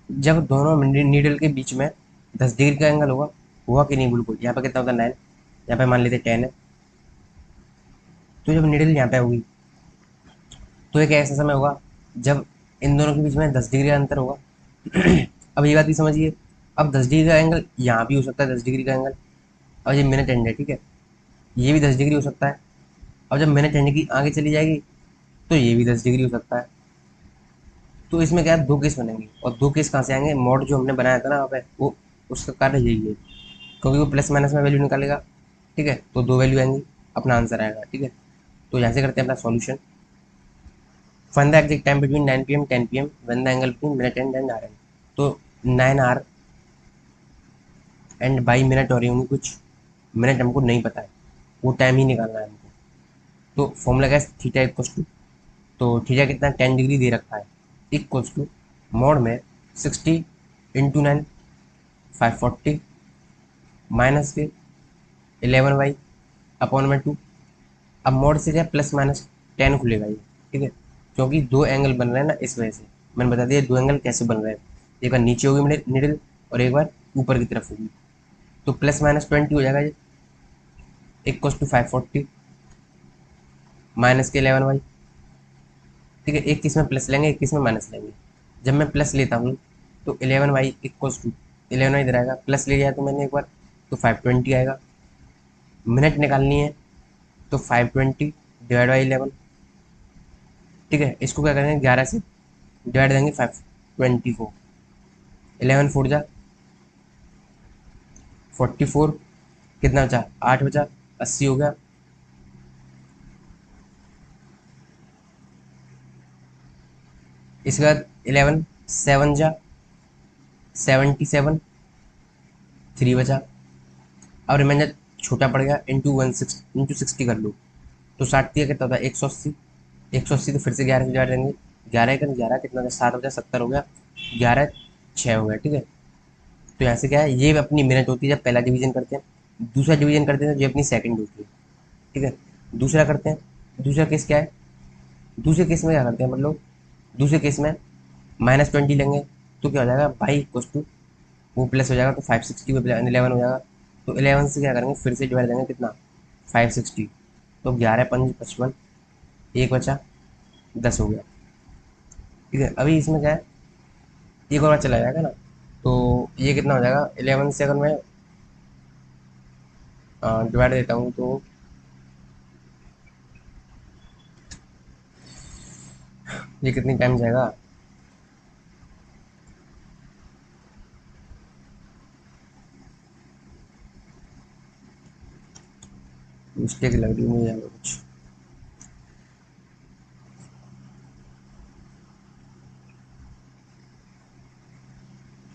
जब दोनों नीडल के बीच में 10 डिग्री का एंगल होगा। हुआ कि नहीं? बिल्कुल। यहाँ पे कितना होता है? 9। यहाँ पे मान लेते 10 है। तो जब नीडल यहाँ पे होगी तो एक ऐसा समय होगा जब इन दोनों के बीच में 10 डिग्री का अंतर होगा। अब ये बात भी समझिए, अब 10 डिग्री का एंगल यहाँ भी हो सकता है, 10 डिग्री का एंगल। और ये मिनट एंड है, ठीक है, ये भी 10 डिग्री हो सकता है। अब जब मिनट एंड की आगे चली जाएगी तो ये भी 10 डिग्री हो सकता है। तो इसमें क्या है, दो केस बनेंगे। और दो केस कहाँ से आएंगे? मॉड जो हमने बनाया था ना वहाँ पे, वो उसका कार्य यही है, क्योंकि वो प्लस माइनस में वैल्यू निकालेगा, ठीक है। तो दो वैल्यू आएंगी, अपना आंसर आएगा, ठीक है। तो यहाँ से करते हैं अपना solution. Find the exact time between 9 PM 10 PM when the angle between minute and r n. तो 9 आर एंड बाई मिनट हो रही होंगी कुछ, मिनट हमको नहीं पता है, वो टाइम ही निकालना है हमको। तो फॉर्मूला क्या है? थीटा इक्वल्स टू, तो थीटा कितना? 10 डिग्री दे रखा है, इक्वल्स टू मोड में 60 इंटू 9 540 माइनस के 11y अपॉन में 2। अब मोड से क्या प्लस माइनस 10 खुलेगा ये, ठीक है, क्योंकि दो एंगल बन रहे हैं ना, इस वजह से मैंने बता दिया दो एंगल कैसे बन रहे हैं। एक बार नीचे होगी निडल और एक बार ऊपर की तरफ होगी। तो प्लस माइनस 20 हो जाएगा ये, इक्वल्स टू 540 माइनस के 11y, ठीक है। एक किस में प्लस लेंगे, एक किस में माइनस लेंगे। जब मैं प्लस लेता हूँ तो 11y इक्वल्स टू 11y इधर आएगा, प्लस ले लिया तो मैंने एक बार, तो 520 आएगा। मिनट निकालनी है तो 520 डिवाइड बाई 11, ठीक है। इसको क्या करेंगे, 11 से डिवाइड देंगे 520 को। 11 4 जा 44, कितना बचा? 8 बचा, 80 हो गया। इसके बाद 11 7 जा 77, 3 बचा। अब रिमाइंडर छोटा पड़ गया, इंटू 60 कर लो, तो 60 का कितना होता है? 180। 180 तो फिर से 11 से डिवाइड देंगे, 11 का 11 कितना होता है? 7 बचा, 70 हो गया, 11 6 हो गया, ठीक है। तो यहाँ से क्या है, ये अपनी मिनट होती है जब पहला डिवीजन करते हैं। दूसरा डिवीजन करते हैं जो अपनी सेकंड होती है, ठीक है। दूसरा करते हैं, दूसरा केस क्या है? दूसरे केस में क्या करते हैं मतलब, दूसरे केस में -20 लेंगे, तो क्या हो जाएगा बाई इक्वस टू, वो प्लस हो जाएगा तो 560 में 11 हो जाएगा। तो 11 से क्या करेंगे, फिर से डिवाइड देंगे, कितना? 560। तो 11 5 55, एक बचा, 10 हो गया, ठीक है। अभी इसमें क्या है, एक और बार चला जाएगा ना, तो ये कितना हो जाएगा? 11 से अगर मैं डिवाइड देता हूँ तो ये कितनी टाइम जाएगा? मिस्टेक लग रही है मुझे यहाँ पे कुछ।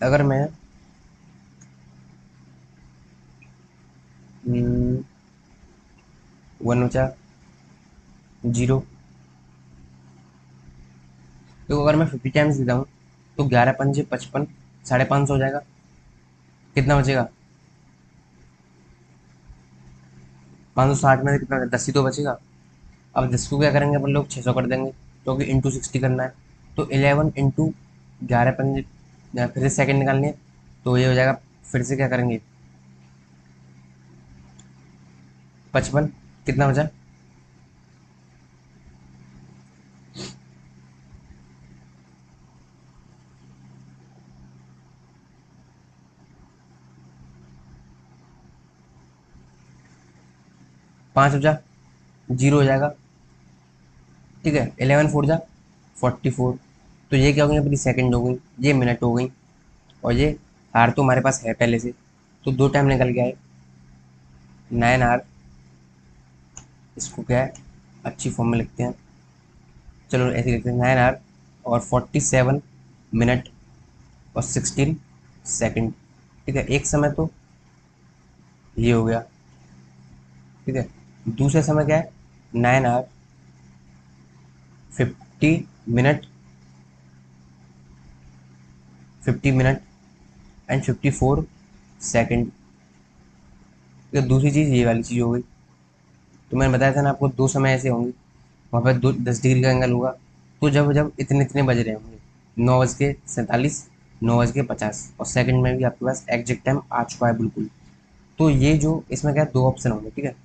अगर मैं 1 बचा 0, तो अगर मैं 50 टाइम्स देता हूँ तो 11 पंजे 55, 550 हो जाएगा। कितना बचेगा? 560 में से कितना? 10 ही तो बचेगा। अब 10 को क्या करेंगे अपन लोग? 600 कर देंगे, क्योंकि इंटू 60 करना है। तो 11 इंटू 11 पंजे, फिर से सेकंड निकालने हैं, तो ये हो जाएगा, फिर से क्या करेंगे, 55, कितना बचा? 5 बचा, 0 हो जाएगा, ठीक है। 11 4 जा 44। तो ये क्या हो गई, अपनी सेकंड हो गई, ये मिनट हो गई, और ये आर तो हमारे पास है पहले से, तो दो टाइम निकल गया है। 9 आर, इसको क्या है, अच्छी फॉर्म में लिखते हैं, चलो ऐसे लिखते हैं, 9 आर और 47 मिनट और 16 सेकंड। ठीक है, एक समय तो ये हो गया। ठीक है, दूसरा समय क्या है, 9 hour 50 minute 50 minute and 54 second. तो दूसरी चीज़ ये वाली चीज़ हो गई। तो मैंने बताया था ना आपको, दो समय ऐसे होंगे, वहाँ पर 10 डिग्री का एंगल होगा। तो जब जब इतने इतने बज रहे होंगे, 9:47, 9:50, और सेकंड में भी आपके पास एग्जैक्ट टाइम आ चुका है बिल्कुल। तो ये जो इसमें क्या है, दो ऑप्शन होंगे। ठीक है,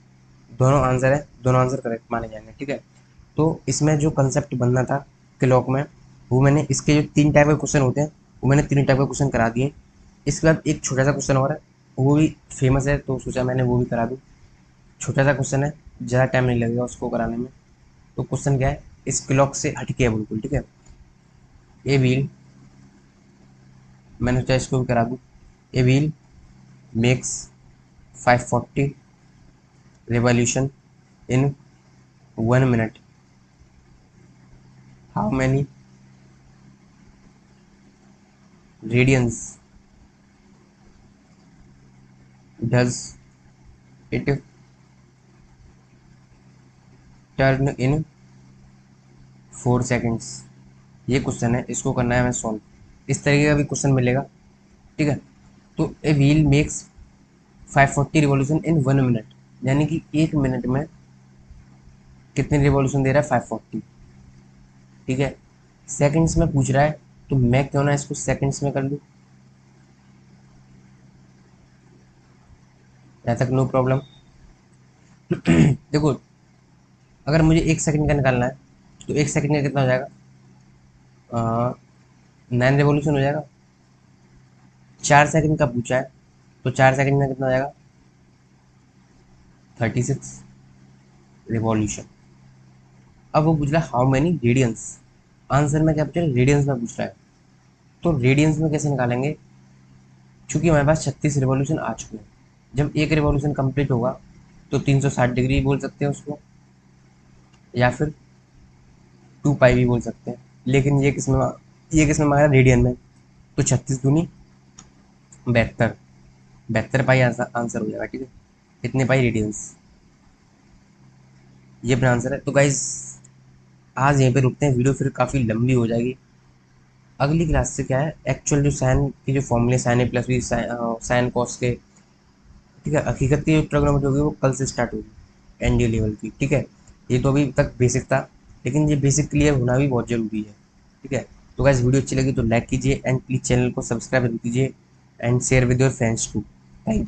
दोनों आंसर है, दोनों आंसर करेक्ट माने जाएंगे। ठीक है, तो इसमें जो कंसेप्ट बनना था क्लॉक में, वो मैंने इसके जो 3 टाइप के क्वेश्चन होते हैं, वो मैंने 3 टाइप के क्वेश्चन करा दिए। इसके बाद एक छोटा सा क्वेश्चन और है, वो भी फेमस है, तो सोचा मैंने वो भी करा दूँ। छोटा सा क्वेश्चन है, ज़्यादा टाइम नहीं लगेगा उसको कराने में। तो क्वेश्चन क्या है, इस क्लॉक से हटके है बिल्कुल। ठीक है, ए व्हील, मैंने सोचा इसको भी करा दूँ। A wheel makes 540 revolution in 1 minute. How many radians does it turn in 4 seconds? ये क्वेश्चन है, इसको करना है हमें सॉल्व। इस तरीके का भी क्वेश्चन मिलेगा। ठीक है, तो a wheel makes 540 revolution in 1 minute, यानी कि 1 मिनट में कितनी रिवॉल्यूशन दे रहा है, 540। ठीक है, सेकंड्स में पूछ रहा है, तो मैं क्यों ना इसको सेकंड्स में कर लूँ, यहाँ तक नो प्रॉब्लम। देखो, अगर मुझे 1 सेकंड का निकालना है, तो 1 सेकंड का कितना हो जाएगा, 9 रिवॉल्यूशन हो जाएगा। 4 सेकंड का पूछा है, तो 4 सेकंड में कितना हो जाएगा, 36 रिवॉल्यूशन। अब वो पूछ रहा है हाउ मैनी रेडियंस, आंसर में क्या पूछ रहा है, रेडियंस में पूछ रहा है। तो रेडियंस में कैसे निकालेंगे, चूंकि हमारे पास 36 रिवॉल्यूशन आ चुके हैं। जब एक रिवॉल्यूशन कंप्लीट होगा, तो 360 डिग्री बोल सकते हैं उसको, या फिर 2 पाई भी बोल सकते हैं। लेकिन ये किस में मांगा, रेडियन में। तो 36 दूनी 72, 72 पाई आंसर हो जाएगा। ठीक है, इतने पाई रेडियंस, ये अपना आंसर है। तो गाइज आज यहीं पे रुकते हैं, वीडियो फिर काफ़ी लंबी हो जाएगी। अगली क्लास से क्या है, एक्चुअल जो साइन के जो फॉर्मूले, साइन ए प्लस बी, साइन कॉस के, ठीक है, हकीकत की जो ट्रिग्नोमेट्री होगी वो कल से स्टार्ट होगी, एनडीए लेवल की। ठीक है, ये तो अभी तक बेसिक था, लेकिन ये बेसिक क्लियर होना भी बहुत ज़रूरी है। ठीक है, तो गाइज वीडियो अच्छी लगी तो लाइक कीजिए, एंड प्लीज़ चैनल को सब्सक्राइब कीजिए, and share with your friends too. Thank you.